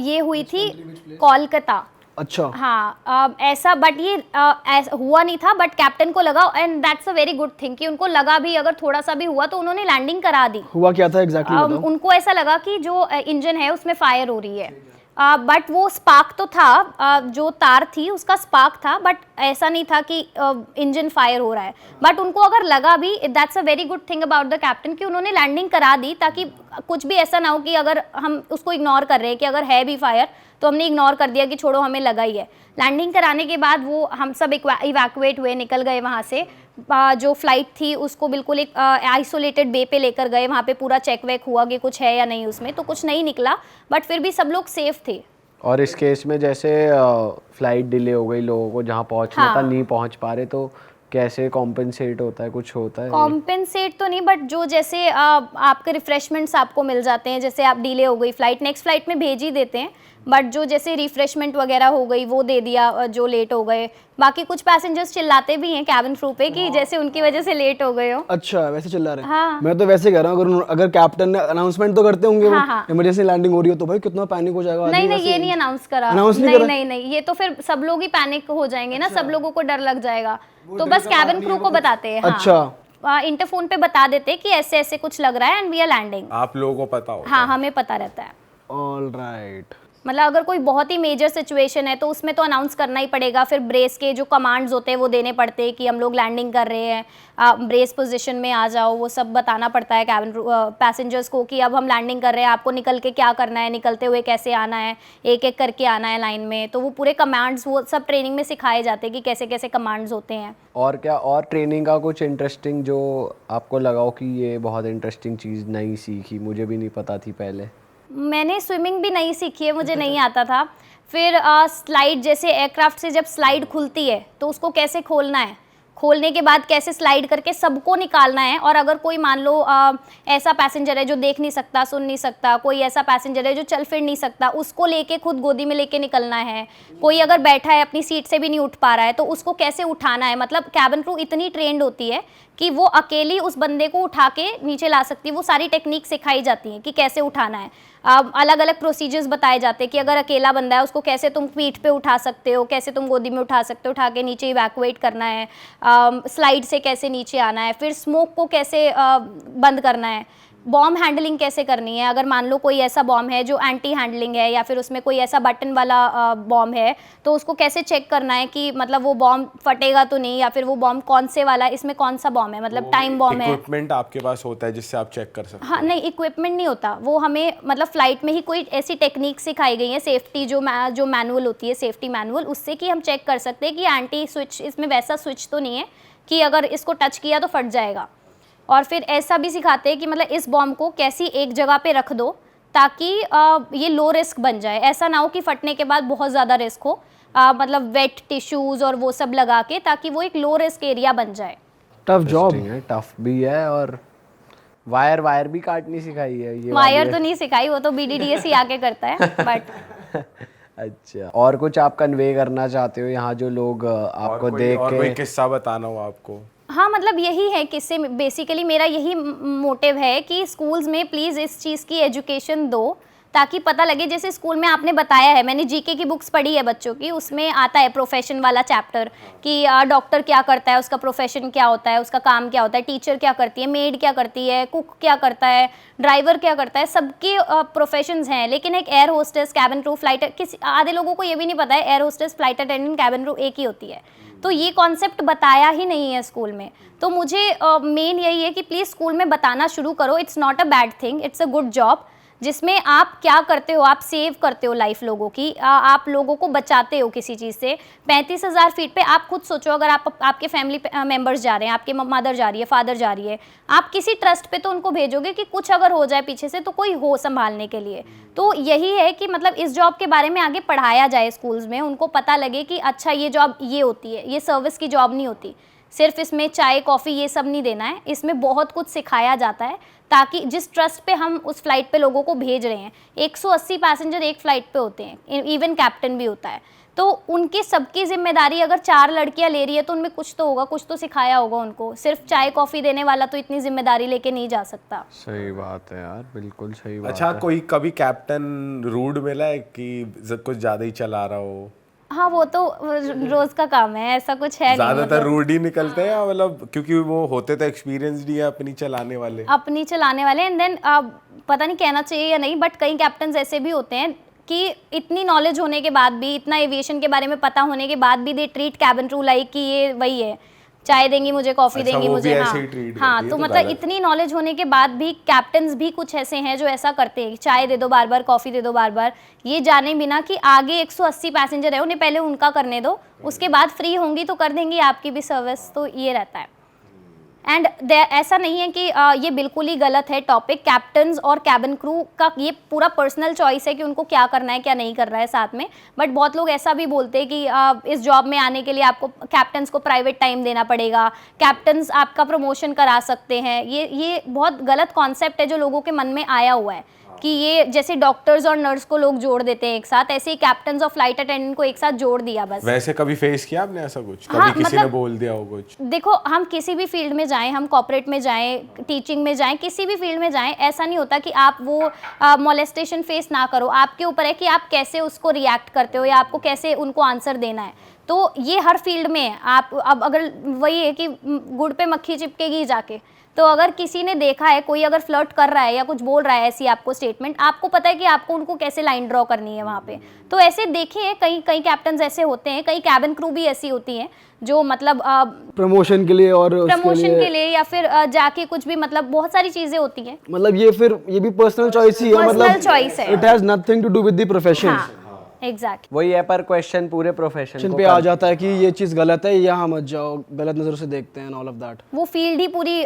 ये हुई थी कोलकाता। अच्छा। हाँ ऐसा बट ये ऐसा हुआ नहीं था, बट कैप्टन को लगा and that's a very good thing कि उनको लगा भी अगर थोड़ा सा भी हुआ तो उन्होंने लैंडिंग करा दी। हुआ क्या था एग्जैक्टली बताओ? उनको ऐसा लगा कि जो इंजन है उसमें फायर हो रही है, बट वो स्पार्क तो था, जो तार थी उसका स्पार्क था, बट ऐसा नहीं था कि इंजन फायर हो रहा है। बट उनको अगर लगा भी, that's a very good thing about the captain कि उन्होंने लैंडिंग करा दी ताकि कुछ भी ऐसा ना हो कि अगर हम उसको इग्नोर कर रहे हैं कि अगर है भी फायर तो हमने इग्नोर कर दिया कि छोड़ो हमें लगा ही है। लैंडिंग कराने के बाद वो हम सब इवैक्यूएट हुए, निकल गए वहाँ से। जो फ्लाइट थी उसको बिल्कुल एक आइसोलेटेड बे पे लेकर गए, वहाँ पे पूरा चेक वेक हुआ कि कुछ है या नहीं उसमें, तो कुछ नहीं निकला, बट फिर भी सब लोग सेफ थे। और इस केस में जैसे फ्लाइट डिले हो गई, लोगों को जहाँ पहुँचना था नहीं पहुँच पा रहे, तो कैसे कॉम्पेंसेट होता है, कुछ होता है? कॉम्पेंसेट तो नहीं, बट जो जैसे आपके रिफ्रेशमेंट्स आपको मिल जाते हैं, जैसे आप डिले हो गई फ्लाइट, नेक्स्ट फ्लाइट में भेज ही देते हैं, बट जो जैसे रिफ्रेशमेंट वगैरह हो गई वो दे दिया जो लेट हो गए। बाकी कुछ पैसेंजर्स चिल्लाते भी हैं कैबिन क्रू पे कि जैसे उनकी वजह से लेट हो गए हो। अच्छा वैसे चिल्ला रहे हैं? हाँ। मैं तो वैसे कह रहा हूँ अगर कैप्टन ने अनाउंसमेंट तो करते होंगे वो, हाँ। इमरजेंसी लैंडिंग हो रही हो तो भाई कितना पैनिक हो जाएगा। नहीं नहीं ये नहीं अनाउंस करा, नहीं, ये तो फिर सब लोग ही पैनिक हो जाएंगे ना, सब लोगों को डर लग जाएगा, तो बस कैबिन क्रू को बताते हैं। अच्छा। इंटरफोन पे बता देते हैं कि ऐसे ऐसे कुछ लग रहा है एंड वी आर लैंडिंग। आप लोगों को पता हो? हाँ हमें पता रहता है। All right. मतलब अगर कोई बहुत ही मेजर सिचुएशन है तो उसमें तो अनाउंस करना ही पड़ेगा, फिर ब्रेस के जो कमांड्स होते हैं वो देने पड़ते हैं कि हम लोग लैंडिंग कर रहे हैं, ब्रेस पोजीशन में आ जाओ, वो सब बताना पड़ता है कैबिन पैसेंजर्स को कि अब हम लैंडिंग कर रहे हैं, आपको निकल के क्या करना है, निकलते हुए कैसे आना है, एक एक करके आना है लाइन में। तो वो पूरे कमांड्स वो सब ट्रेनिंग में सिखाए जाते हैं कि कैसे कैसे कमांड्स होते हैं। और क्या और ट्रेनिंग का कुछ इंटरेस्टिंग जो आपको लगा हो कि ये बहुत इंटरेस्टिंग चीज़ नई सीखी, मुझे भी नहीं पता थी पहले? मैंने स्विमिंग भी नहीं सीखी है, मुझे नहीं आता था। फिर स्लाइड, जैसे एयरक्राफ्ट से जब स्लाइड खुलती है तो उसको कैसे खोलना है, खोलने के बाद कैसे स्लाइड करके सबको निकालना है। और अगर कोई मान लो ऐसा पैसेंजर है जो देख नहीं सकता, सुन नहीं सकता, कोई ऐसा पैसेंजर है जो चल फिर नहीं सकता, उसको लेके खुद गोदी में लेके निकलना है। कोई अगर बैठा है अपनी सीट से भी नहीं उठ पा रहा है तो उसको कैसे उठाना है। मतलब कैबिन क्रू इतनी ट्रेंड होती है कि वो अकेली उस बंदे को उठा के नीचे ला सकती है। वो सारी टेक्निक सिखाई जाती हैं कि कैसे उठाना है। अलग अलग प्रोसीजर्स बताए जाते हैं कि अगर अकेला बंदा है उसको कैसे तुम पीठ पे उठा सकते हो, कैसे तुम गोदी में उठा सकते हो, उठा के नीचे इवैक्यूएट करना है, स्लाइड से कैसे नीचे आना है, फिर स्मोक को कैसे बंद करना है, बॉम्ब हैंडलिंग कैसे करनी है। अगर मान लो कोई ऐसा बॉम्ब है जो एंटी हैंडलिंग है या फिर उसमें कोई ऐसा बटन वाला बॉम्ब है तो उसको कैसे चेक करना है कि मतलब वो बॉम्ब फटेगा तो नहीं, या फिर वो बॉम्ब कौन से वाला, इसमें कौन सा बॉम्ब है, मतलब टाइम बॉम्ब है। इक्विपमेंट आपके पास होता है जिससे आप चेक कर सकते हैं? हाँ नहीं, इक्विपमेंट नहीं होता, वो हमें मतलब फ्लाइट में ही कोई ऐसी टेक्निक सिखाई गई है, सेफ्टी जो मैनुअल होती है, सेफ्टी मैनुअल, उससे कि हम चेक कर सकते हैं कि एंटी स्विच, इसमें वैसा स्विच तो नहीं है कि अगर इसको टच किया तो फट जाएगा। और फिर ऐसा भी सिखाते हैं कि मतलब इस बॉम्ब को कैसी एक जगह पे रख दो ताकि ये लो रिस्क बन जाए, ऐसा ना हो कि फटने के बाद बहुत ज़्यादा रिस्क हो। मतलब वेट टिश्यूज़ और वो सब लगा के ताकि वो एक लो रिस्क एरिया बन जाए। टफ जॉब है, टफ भी है। और वायर भी काटनी सिखाई है ये? वायर तो नहीं सिखाई, वो तो BDDS ही आके करता है बट अच्छा, और कुछ आप कन्वे करना चाहते हो यहाँ जो लोग आपको देख और के? कोई किस्सा बताना हो आपको? हाँ मतलब यही है किससे, बेसिकली मेरा यही मोटिव है कि स्कूल्स में प्लीज़ इस चीज़ की एजुकेशन दो ताकि पता लगे। जैसे स्कूल में आपने बताया है, मैंने जीके की बुक्स पढ़ी है बच्चों की, उसमें आता है प्रोफेशन वाला चैप्टर कि डॉक्टर क्या करता है, उसका प्रोफेशन क्या होता है, उसका काम क्या होता है, टीचर क्या करती है, मेड क्या करती है, कुक क्या करता है, ड्राइवर क्या करता है, सबके प्रोफेशंस हैं। लेकिन एक air hostess, cabin crew, flight, किसी आधे लोगों को ये भी नहीं पता है air hostess, flight attendant, cabin crew एक ही होती है। तो ये कॉन्सेप्ट बताया ही नहीं है स्कूल में। तो मुझे मेन यही है कि प्लीज़ स्कूल में बताना शुरू करो। It's not a bad thing, it's a good job, जिसमें आप क्या करते हो, आप सेव करते हो लाइफ लोगों की, आप लोगों को बचाते हो किसी चीज़ से। 35,000 फीट पे आप खुद सोचो, अगर आपके फैमिली मेंबर्स जा रहे हैं, आपके मदर जा रही है, फादर जा रही है, आप किसी ट्रस्ट पे तो उनको भेजोगे कि कुछ अगर हो जाए पीछे से तो कोई हो संभालने के लिए। तो यही है कि मतलब इस जॉब के बारे में आगे पढ़ाया जाए स्कूल्स में, उनको पता लगे कि अच्छा ये जॉब ये होती है, ये सर्विस की जॉब नहीं होती, सिर्फ इसमें चाय कॉफ़ी ये सब नहीं देना है, इसमें बहुत कुछ सिखाया जाता है, ताकि जिस ट्रस्ट पे हम उस फ्लाइट पे लोगों को भेज रहे हैं, 180 पैसेंजर एक फ़्लाइट पे होते हैं, इवन कैप्टन भी होता है, तो उनकी सबकी जिम्मेदारी अगर 4 लड़कियां ले रही है तो उनमें कुछ तो होगा, कुछ तो सिखाया होगा उनको। सिर्फ चाय कॉफ़ी देने वाला तो इतनी जिम्मेदारी लेके नहीं जा सकता। सही बात है यार, बिल्कुल सही बात अच्छा, है। कोई कभी कैप्टन रूड मिला है कि कुछ ज्यादा ही चला रहा हो? हाँ, वो तो रोज का काम है, ऐसा कुछ है नहीं। ज्यादातर मतलब रूड ही निकलते हैं या मतलब क्योंकि वो होते तो एक्सपीरियंस नहीं है अपनी चलाने वाले एंड देन पता नहीं कहना चाहिए या नहीं, बट कई कैप्टन ऐसे भी होते हैं कि इतनी नॉलेज होने के बाद भी, इतना एविएशन के बारे में पता होने के बाद भी they treat cabin crew like कि ये वही है, चाय देंगी मुझे, कॉफ़ी अच्छा, देंगी वो मुझे। भी हाँ ऐसे ही treat हाँ, करती है, तो तो मतलब गलत। इतनी नॉलेज होने के बाद भी कैप्टन्स भी कुछ ऐसे हैं जो ऐसा करते हैं, चाय दे दो बार बार, कॉफ़ी दे दो बार बार, ये जाने बिना कि आगे 180 पैसेंजर है, उन्हें पहले उनका करने दो, उसके बाद फ्री होंगी तो कर देंगी आपकी भी सर्विस। तो ये रहता है। एंड ऐसा नहीं है कि ये बिल्कुल ही गलत है टॉपिक। कैप्टन्स और कैबिन क्रू का ये पूरा पर्सनल चॉइस है कि उनको क्या करना है, क्या नहीं करना है साथ में। बट बहुत लोग ऐसा भी बोलते हैं कि इस जॉब में आने के लिए आपको कैप्टन्स को प्राइवेट टाइम देना पड़ेगा, कैप्टन्स आपका प्रमोशन करा सकते हैं। ये बहुत गलत कॉन्सेप्ट है जो लोगों के मन में आया हुआ है कि ये जैसे डॉक्टर्स और नर्स को लोग जोड़ देते हैं एक साथ, ऐसे ही कैप्टन्स और फ्लाइट अटेंडेंट को एक साथ जोड़ दिया बस। वैसे कभी फेस किया आपने ऐसा कुछ? हाँ, कभी किसी ने मतलब बोल दिया हो कुछ? देखो, हम किसी भी फील्ड में जाएं, हम कॉर्पोरेट में जाएं, टीचिंग में जाएं, किसी भी फील्ड में जाएं, ऐसा नहीं होता कि आप वो मोलेस्टेशन फेस ना करो। आपके ऊपर है कि आप कैसे उसको रिएक्ट करते हो या आपको कैसे उनको आंसर देना है। तो ये हर फील्ड में है। आप अब अगर वही है कि गुड़ पे मक्खी चिपकेगी जाके, तो अगर किसी ने देखा है, कोई अगर फ्लर्ट कर रहा है या कुछ बोल रहा है ऐसी आपको स्टेटमेंट, आपको पता है कि आपको उनको कैसे लाइन ड्रॉ करनी है वहाँ पे। तो ऐसे देखे हैं, कई कैप्टन्स ऐसे होते हैं, कई कैबिन क्रू भी ऐसी होती हैं जो मतलब प्रमोशन के लिए और प्रमोशन के लिए या फिर जाके कुछ भी, मतलब बहुत सारी चीजें होती हैं। मतलब ये भी पर्सनल चॉइस ही है, Personal मतलब choice है। It has nothing to do with the profession. हाँ, एग्जैक्ट। वही है, पर क्वेश्चन पूरे प्रोफेशन को पे आ जाता है कि ये चीज़ गलत है, यहाँ मत जाओ, गलत नज़र से देखते हैं, ऑल ऑफ दैट। वो फील्ड ही पूरी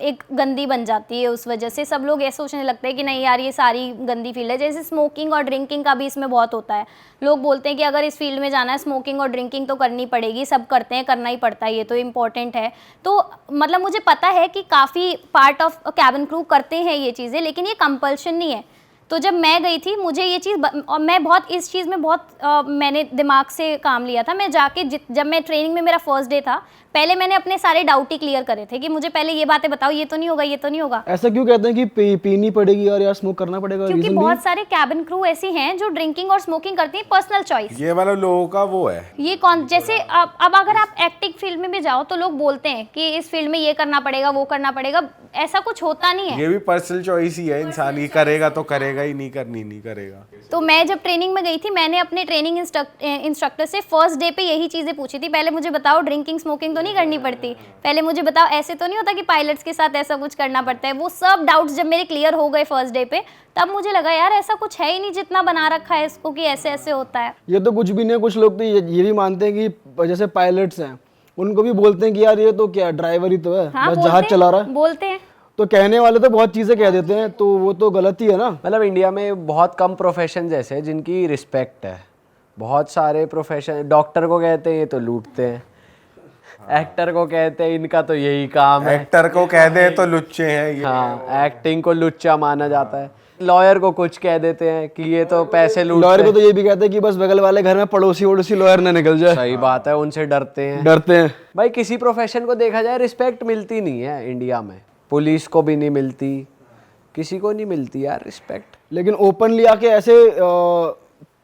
एक गंदी बन जाती है। उस वजह से सब लोग ऐसे सोचने लगते हैं कि नहीं यार, ये सारी गंदी फील्ड है। जैसे स्मोकिंग और ड्रिंकिंग का भी इसमें बहुत होता है। लोग बोलते हैं कि अगर इस फील्ड में जाना है, स्मोकिंग और ड्रिंकिंग तो करनी पड़ेगी, सब करते हैं, करना ही पड़ता है, ये तो इम्पॉर्टेंट है। तो मतलब मुझे पता है कि काफ़ी पार्ट ऑफ कैबिन क्रू करते हैं ये चीज़ें, लेकिन ये कंपल्शन नहीं है। तो जब मैं गई थी, मुझे ये चीज़ और मैं बहुत इस चीज़ में बहुत मैंने दिमाग से काम लिया था। मैं जाके जब मैं ट्रेनिंग में, मेरा फर्स्ट डे था, पहले मैंने अपने सारे डाउट ही क्लियर करे थे कि मुझे पहले ये बातें बताओ, ये तो नहीं होगा, ये तो नहीं होगा। ऐसा क्यों कहते हैं कि पीनी पड़ेगी और यार स्मोक करना पड़ेगा? क्योंकि बहुत सारे कैबिन क्रू ऐसी हैं जो ड्रिंकिंग और स्मोकिंग करती हैं, पर्सनल चॉइस। ये वाला लोगों का वो है। ये कौन, जैसे अब अगर आप एक्टिंग फील्ड में भी जाओ तो लोग बोलते हैं कि इस फील्ड में ये करना पड़ेगा, वो करना पड़ेगा। ऐसा कुछ होता नहीं है। ये भी पर्सनल चॉइस ही है, इंसान ही करेगा तो करेगा ही, नहीं करनी नहीं करेगा। तो मैं जब ट्रेनिंग में गई थी, मैंने अपने ट्रेनिंग इंस्ट्रक्टर से फर्स्ट डे पे यही चीज़ें पूछी थी। पहले मुझे बताओ, ड्रिंकिंग स्मोकिंग तो नहीं करनी पड़ती, पहले मुझे बताओ, ऐसे तो नहीं होता कि पायलट्स के साथ ऐसा कुछ करना पड़ता है। वो सब डाउट्स जब मेरे क्लियर हो गए फर्स्ट डे पे, तब मुझे लगा यार ऐसा कुछ है ही नहीं जितना बना रखा है इसको कि ऐसे ऐसे होता है। ये तो कुछ भी नहीं है। कुछ लोग तो ये भी मानते हैं कि जैसे पायलट्स हैं, उनको भी बोलते हैं कि यार ये तो क्या ड्राइवर ही तो है, हाँ, बस जहाज चला रहा है। बोलते हैं। तो कहने वाले तो बहुत चीज़ें कह देते हैं, तो वो तो गलत ही है ना। मतलब इंडिया में बहुत कम प्रोफेशन ऐसे हैं जिनकी रिस्पेक्ट है। बहुत सारे प्रोफेशन, डॉक्टर को कहते हैं ये तो लूटते हैं, एक्टर को कहते हैं इनका तो यही काम है, एक्टर को कह दे तो लुच्चे हैं ये। हाँ, एक्टिंग को लुच्चा माना जाता है। लॉयर को कुछ कह देते हैं कि ये तो पैसे लूटते लॉयर को हैं। तो ये भी कहते हैं कि बस बगल वाले घर में पड़ोसी वड़ोसी लॉयर ना निकल जाए। सही बात है, उनसे डरते हैं। डरते हैं। भाई किसी प्रोफेशन को देखा जाए रिस्पेक्ट मिलती नहीं है इंडिया में, पुलिस को भी नहीं मिलती, किसी को नहीं मिलती यार रिस्पेक्ट। लेकिन ओपनली आके ऐसे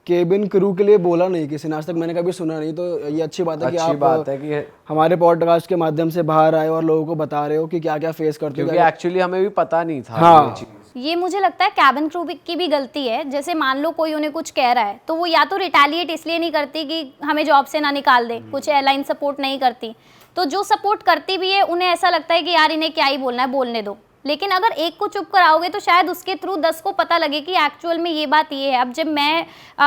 केबिन क्रू के लिए बोला नहीं किसी ने आज तक, मैंने कभी सुना नहीं। तो ये अच्छी बात है कि अच्छी आप बात है कि हमारे पॉडकास्ट के माध्यम से बाहर आए और लोगों को बता रहे हो कि क्या क्या फेस करते हो। क्योंकि एक्चुअली हमें भी पता नहीं था हाँ। ये चीज़। ये मुझे लगता है कैबिन क्रू की भी गलती है। जैसे मान लो कोई उन्हें कुछ कह रहा है तो वो या तो रिटेलिएट इसलिए नहीं करती कि हमें जॉब से ना निकाल दे, कुछ एयरलाइन सपोर्ट नहीं करती, तो जो सपोर्ट करती भी है उन्हें ऐसा लगता है कि यार इन्हें क्या ही बोलना है, बोलने दो। लेकिन अगर एक को चुप कराओगे तो शायद उसके थ्रू 10 को पता लगे कि एक्चुअल में ये बात ये है। अब जब मैं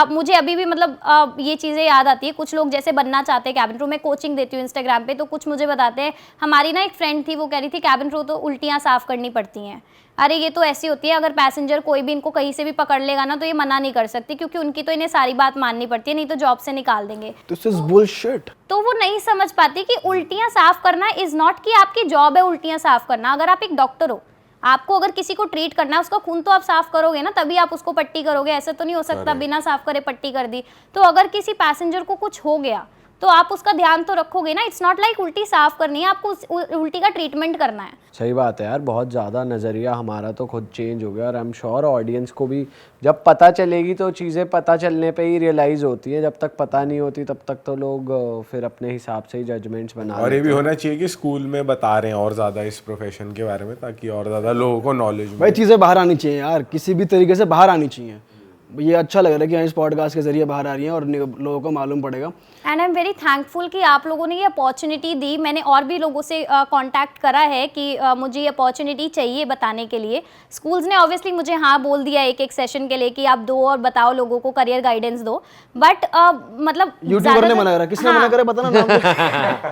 मुझे अभी भी मतलब ये चीज़ें याद आती है, कुछ लोग जैसे बनना चाहते हैं कैबिन क्रू, मैं कोचिंग देती हूँ इंस्टाग्राम पे, तो कुछ मुझे बताते हैं, हमारी ना एक फ्रेंड थी वो कह रही थी कैबिन क्रू तो उल्टियाँ साफ़ करनी पड़ती हैं। अरे ये तो ऐसी होती है, अगर पैसेंजर कोई भी इनको कहीं से भी पकड़ लेगा ना तो ये मना नहीं कर सकती, क्योंकि उनकी तो इन्हें सारी बात माननी पड़ती है, नहीं तो जॉब से निकाल देंगे। This is bullshit. तो वो नहीं समझ पाती कि उल्टियाँ साफ करना इज नॉट कि आपकी जॉब है उल्टियाँ साफ करना। अगर आप एक डॉक्टर हो, आपको अगर किसी को ट्रीट करना है, उसका खून तो आप साफ करोगे ना, तभी आप उसको पट्टी करोगे। ऐसे तो नहीं हो सकता बिना साफ करे पट्टी कर दी। तो अगर किसी पैसेंजर को कुछ हो गया तो आप उसका ध्यान तो रखोगे ना। इट्स नॉट लाइक उल्टी साफ करनी है, आपको उल्टी का ट्रीटमेंट करना है। सही बात है यार, बहुत ज़्यादा नज़रिया हमारा तो खुद चेंज हो गया, और आई एम श्योर ऑडियंस को भी जब पता चलेगी तो चीज़ें पता चलने पे ही रियलाइज़ होती है। जब तक पता नहीं होती तब तक तो लोग फिर अपने हिसाब से ही जजमेंट्स बना और ये भी होना चाहिए कि स्कूल में बता रहे हैं और ज़्यादा इस प्रोफेशन के बारे में, ताकि और ज़्यादा लोगों को नॉलेज भाई चीज़ें बाहर आनी चाहिए यार, किसी भी तरीके से बाहर आनी चाहिए। ये अच्छा लग रहा है कि इस पॉडकास्ट के जरिए बाहर आ रही हैं और लोगों को मालूम पड़ेगा। And I am very thankful कि आप लोगों ने ये अपॉर्चुनिटी दी। मैंने और भी लोगों से कांटेक्ट करा है कि मुझे ये अपॉर्चुनिटी चाहिए बताने के लिए। स्कूल्स ने ऑब्वियसली मुझे हाँ बोल दिया एक एक सेशन के लिए कि आप दो और बताओ लोगों को, करियर गाइडेंस दो, बट मतलब यूट्यूबर ने मना करा, किसने मना करा पता ना नाम?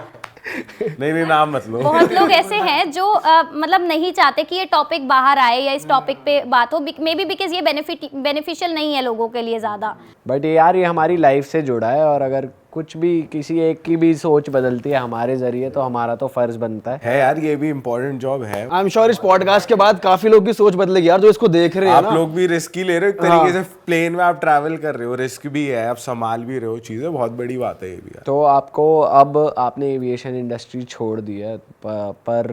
नहीं नाम मत लो। बहुत लोग ऐसे हैं जो मतलब नहीं चाहते कि ये टॉपिक बाहर आए या इस टॉपिक पे बात हो, मे बी बिकॉज ये बेनिफिशियल नहीं है लोगों के लिए ज़्यादा। बट यार ये हमारी लाइफ से जुड़ा है, और अगर कुछ भी किसी एक की भी सोच बदलती है हमारे जरिए तो हमारा तो फर्ज बनता है यार, ये भी इम्पोर्टेंट जॉब है। आई एम श्योर इस पॉडकास्ट के बाद काफी लोग की सोच बदलेगी यार, जो इसको देख रहे हैं। आप लोग भी रिस्क ही ले रहे हो एक तरीके से, प्लेन में आप ट्रैवल कर रहे हो, रिस्क भी है, आप संभाल भी रहे हो चीजें, बहुत बड़ी बात है ये भी। तो आपको अब आपने एविएशन इंडस्ट्री छोड़ दी है, पर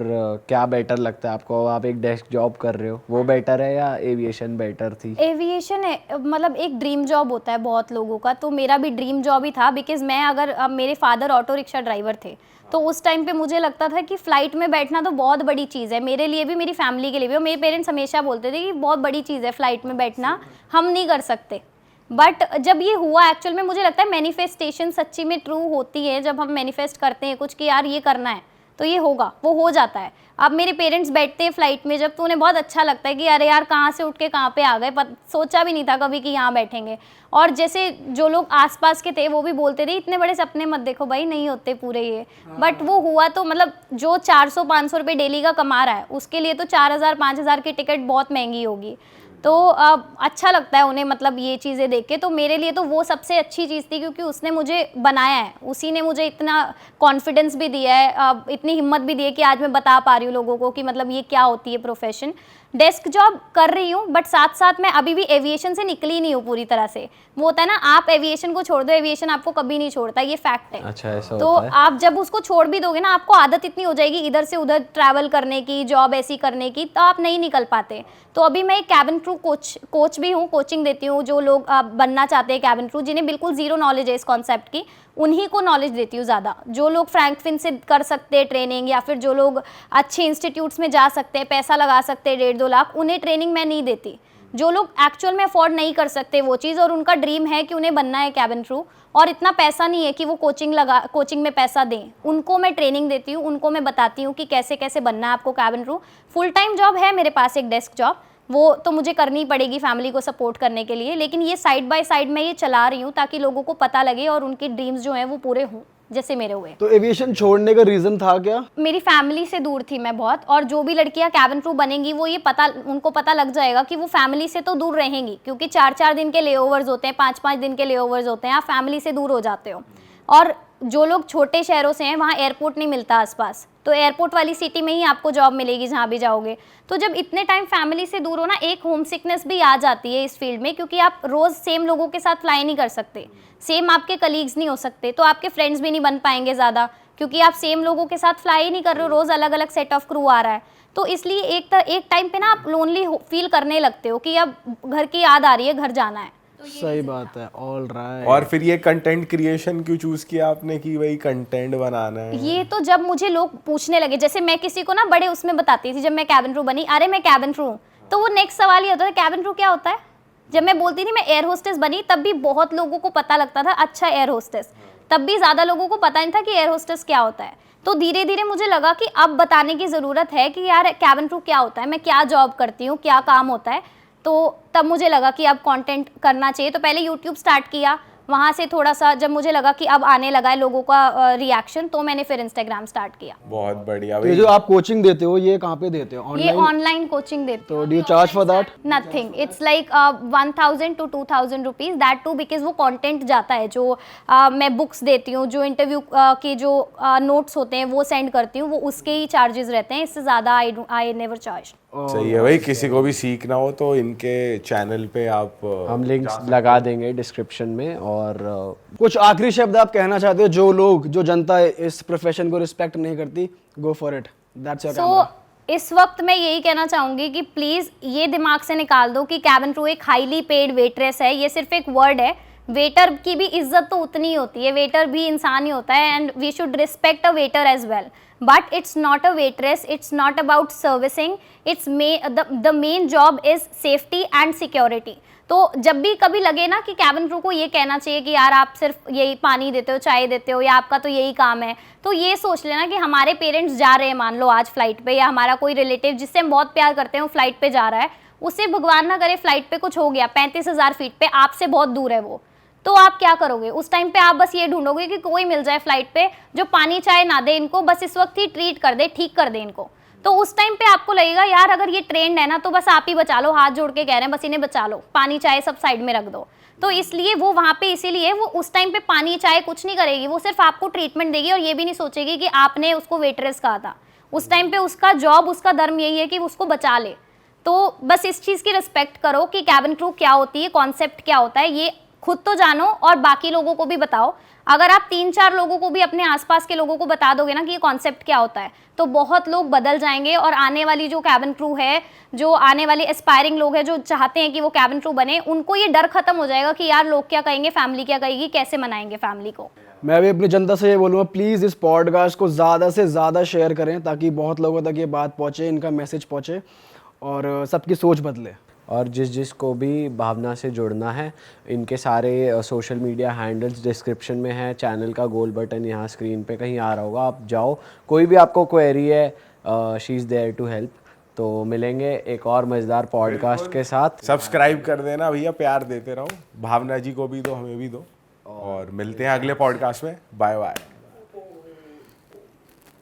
क्या बेटर लगता है आपको? आप एक डेस्क जॉब कर रहे हो, वो बेटर है या एविएशन बेटर थी? एविएशन मतलब एक ड्रीम जॉब होता है बहुत लोगों का, तो मेरा भी ड्रीम जॉब ही था। बिकॉज मैं अगर मेरे फादर ऑटो रिक्शा ड्राइवर थे, तो उस टाइम पे मुझे लगता था कि फ़्लाइट में बैठना तो बहुत बड़ी चीज़ है, मेरे लिए भी, मेरी फैमिली के लिए भी। और मेरे पेरेंट्स हमेशा बोलते थे कि बहुत बड़ी चीज़ है फ़्लाइट में बैठना, हम नहीं कर सकते। बट जब ये हुआ एक्चुअल में, मुझे लगता है मैनिफेस्टेशन सच्ची में ट्रू होती है। जब हम मैनिफेस्ट करते हैं कुछ कि यार ये करना है तो ये होगा, वो हो जाता है। अब मेरे पेरेंट्स बैठते हैं फ्लाइट में जब, तो उन्हें बहुत अच्छा लगता है कि अरे यार कहाँ से उठ के कहाँ पे आ गए, सोचा भी नहीं था कभी कि यहाँ बैठेंगे। और जैसे जो लोग आसपास के थे वो भी बोलते थे इतने बड़े सपने मत देखो भाई, नहीं होते पूरे ये। बट वो हुआ। तो मतलब जो 400-500 रुपये डेली का कमा रहा है उसके लिए तो 4000-5000 की टिकट बहुत महंगी होगी। तो अच्छा लगता है उन्हें मतलब ये चीज़ें देख के। तो मेरे लिए तो वो सबसे अच्छी चीज़ थी, क्योंकि उसने मुझे बनाया है, उसी ने मुझे इतना कॉन्फिडेंस भी दिया है, इतनी हिम्मत भी दी है कि आज मैं बता पा रही हूँ लोगों को कि मतलब ये क्या होती है प्रोफेशन। डेस्क जॉब कर रही हूँ, बट साथ साथ मैं अभी भी एविएशन से निकली नहीं हूँ पूरी तरह से। वो होता है ना, आप एविएशन को छोड़ दो, एविएशन आपको कभी नहीं छोड़ता, ये फैक्ट है। अच्छा, ऐसा तो होता है? आप जब उसको छोड़ भी दोगे ना, आपको आदत इतनी हो जाएगी इधर से उधर ट्रैवल करने की, जॉब ऐसी करने की, तो आप नहीं निकल पाते। तो अभी मैं एक कैबिन क्रू कोच भी हूँ, कोचिंग देती हूँ। जो लोग बनना चाहते हैं कैबिन क्रू, जिन्हें बिल्कुल ज़ीरो नॉलेज है इस कॉन्सेप्ट की, उन्हीं को नॉलेज देती हूँ ज़्यादा। जो लोग फ्रैंकफिन से कर सकते हैं ट्रेनिंग, या फिर जो लोग अच्छे इंस्टीट्यूट्स में जा सकते हैं, पैसा लगा सकते हैं 1.5-2 लाख, उन्हें ट्रेनिंग मैं नहीं देती। जो लोग एक्चुअल में अफोर्ड नहीं कर सकते वो चीज़, और उनका ड्रीम है कि उन्हें बनना है कैबिन क्रू, और इतना पैसा नहीं है कि वो कोचिंग में पैसा दें, उनको मैं ट्रेनिंग देती हूँ, उनको मैं बताती हूँ कि कैसे कैसे बनना है आपको cabin crew. Full time job है मेरे पास एक डेस्क जॉब, वो तो मुझे करनी पड़ेगी फैमिली को सपोर्ट करने के लिए, लेकिन ये साइड बाय साइड मैं ये चला रही हूँ ताकि लोगों को पता लगे और उनके ड्रीम्स जो हैं वो पूरे हों, जैसे मेरे हुए। तो एविएशन छोड़ने का रीजन था क्या? मेरी फैमिली से दूर थी मैं बहुत, और जो भी लड़कियां कैबिन क्रू बनेंगी वो उनको पता लग जाएगा कि वो फैमिली से तो दूर रहेंगी, क्योंकि 4-4 दिन के लेओवर्स होते हैं, 5-5 दिन के लेओवर्स होते हैं, आप फैमिली से दूर हो जाते हो। और जो लोग छोटे शहरों से हैं वहाँ एयरपोर्ट नहीं मिलता आसपास, तो एयरपोर्ट वाली सिटी में ही आपको जॉब मिलेगी जहाँ भी जाओगे। तो जब इतने टाइम फैमिली से दूर हो ना, एक होम सिकनेस भी आ जाती है इस फील्ड में, क्योंकि आप रोज़ सेम लोगों के साथ फ्लाई नहीं कर सकते, सेम आपके कलीग्स नहीं हो सकते, तो आपके फ्रेंड्स भी नहीं बन पाएंगे ज़्यादा, क्योंकि आप सेम लोगों के साथ फ्लाई नहीं कर रहे हो, रोज़ अलग अलग सेट ऑफ क्रू आ रहा है। तो इसलिए एक टाइम पे ना आप लोनली फील करने लगते हो कि अब घर की याद आ रही है, घर जाना है। सही बात है। All right. और फिर ये कंटेंट क्रिएशन क्यों चूज किया आपने कि वही कंटेंट बनाना है? ये तो जब मुझे लोग पूछने लगे, जैसे मैं किसी को ना बड़े उसमें बताती थी, जब मैं कैबिन क्रू बनी, अरे मैं कैबिन क्रू हूँ, तो वो नेक्स्ट सवाल ये होता था कैबिन क्रू क्या होता है। जब मैं बोलती थी मैं एयर होस्टेस बनी, तब भी बहुत लोगों को पता लगता था अच्छा एयर होस्टेस, तब भी ज़्यादा लोगों को पता नहीं था कि एयर होस्टेस क्या होता है। तो धीरे धीरे मुझे लगा कि अब बताने की ज़रूरत है कि यार कैबिन क्रू क्या होता है, मैं क्या जॉब करती हूँ, क्या काम होता है। तो तब मुझे लगा कि अब कंटेंट करना चाहिए। तो पहले यूट्यूब स्टार्ट किया, वहाँ से थोड़ा सा जब मुझे लगा कि अब आने लगा है लोगों का रिएक्शन, तो मैंने फिर इंस्टाग्राम स्टार्ट किया। बहुत बढ़िया ये भाई। जो आप कोचिंग देते हो ये कहाँ पे देते हो? ये ऑनलाइन? ऑनलाइन कोचिंग देती तो do you charge for that? Nothing, it's like 1000 to 2000 rupees, that to because वो कंटेंट जाता है जो मैं बुक्स देती हूँ, जो इंटरव्यू के जो नोट्स होते हैं वो सेंड करती हूँ, वो उसके ही चार्जेस रहते हैं, इससे ज़्यादा आई नेवर चार्ज। सही है भाई, किसी को भी सीखना हो तो इनके चैनल पे आप हम लिंक्स लगा देंगे डिस्क्रिप्शन में। और कुछ आखिरी शब्द आप कहना चाहते हो जो जनता इस प्रोफेशन को रिस्पेक्ट नहीं करती? Go for it, that's your camera. इस वक्त मैं यही कहना चाहूँगी कि प्लीज़ ये दिमाग से निकाल दो कि कैबिन क्रू एक हाईली पेड वेटरेस है, ये सिर्फ एक वर्ड है। वेटर की भी इज्जत तो उतनी ही होती है, वेटर भी इंसान ही होता है, and we should respect a waiter as well, but it's not a waitress, it's not about servicing, it's the main job is safety and security. तो जब भी कभी लगे ना कि कैबिन क्रू को ये कहना चाहिए कि यार आप सिर्फ यही पानी देते हो, चाय देते हो, या आपका तो यही काम है, तो ये सोच लेना कि हमारे पेरेंट्स जा रहे हैं मान लो आज फ्लाइट पे, या हमारा कोई रिलेटिव जिससे हम बहुत प्यार करते हैं वो फ्लाइट पे जा रहा है, उससे भगवान ना करे फ्लाइट पे कुछ हो गया, 35,000 फीट पे आपसे बहुत दूर है वो, तो आप क्या करोगे उस टाइम पे? आप बस ये ढूंढोगे कि कोई मिल जाए फ्लाइट पे जो पानी चाय ना दे इनको, बस इस वक्त ही ट्रीट कर दे, ठीक कर दे इनको। तो उस टाइम पे आपको लगेगा यार अगर ये ट्रेंड है ना तो बस आप ही बचा लो, हाथ जोड़ के कह रहे हैं बस इन्हें बचा लो, पानी चाय सब साइड में रख दो। तो इसलिए वो वहाँ पे इसीलिए वो उस टाइम पे पानी चाय कुछ नहीं करेगी, वो सिर्फ आपको ट्रीटमेंट देगी और ये भी नहीं सोचेगी कि आपने उसको वेटरेस कहा था। उस टाइम पे उसका जॉब, उसका धर्म यही है कि उसको बचा ले। तो बस इस चीज़ की रिस्पेक्ट करो कि कैबिन क्रू क्या होती है, कॉन्सेप्ट क्या होता है, ये खुद तो जानो और बाकी लोगों को भी बताओ। अगर आप 3-4 लोगों को भी, अपने आसपास के लोगों को बता दोगे ना कि ये कॉन्सेप्ट क्या होता है, तो बहुत लोग बदल जाएंगे। और आने वाली जो कैबिन क्रू है, जो आने वाले एस्पायरिंग लोग हैं जो चाहते हैं कि वो कैबिन क्रू बने, उनको ये डर खत्म हो जाएगा कि यार लोग क्या कहेंगे, फैमिली क्या कहेगी, कैसे मनाएंगे फैमिली को। मैं भी अपनी जनता से ये बोलूँगा प्लीज़ इस पॉडकास्ट को ज़्यादा से ज़्यादा शेयर करें ताकि बहुत लोगों तक ये बात पहुँचे, इनका मैसेज पहुँचे और सबकी सोच बदले। और जिसको भी भावना से जुड़ना है, इनके सारे सोशल मीडिया हैंडल्स डिस्क्रिप्शन में है, चैनल का गोल बटन यहाँ स्क्रीन पे कहीं आ रहा होगा, आप जाओ, कोई भी आपको क्वेरी है, she is there to help. तो मिलेंगे एक और मज़ेदार पॉडकास्ट के साथ। सब्सक्राइब कर देना भैया, प्यार देते रहो, भावना जी को भी दो, हमें भी दो, और मिलते हैं अगले पॉडकास्ट में। Bye bye.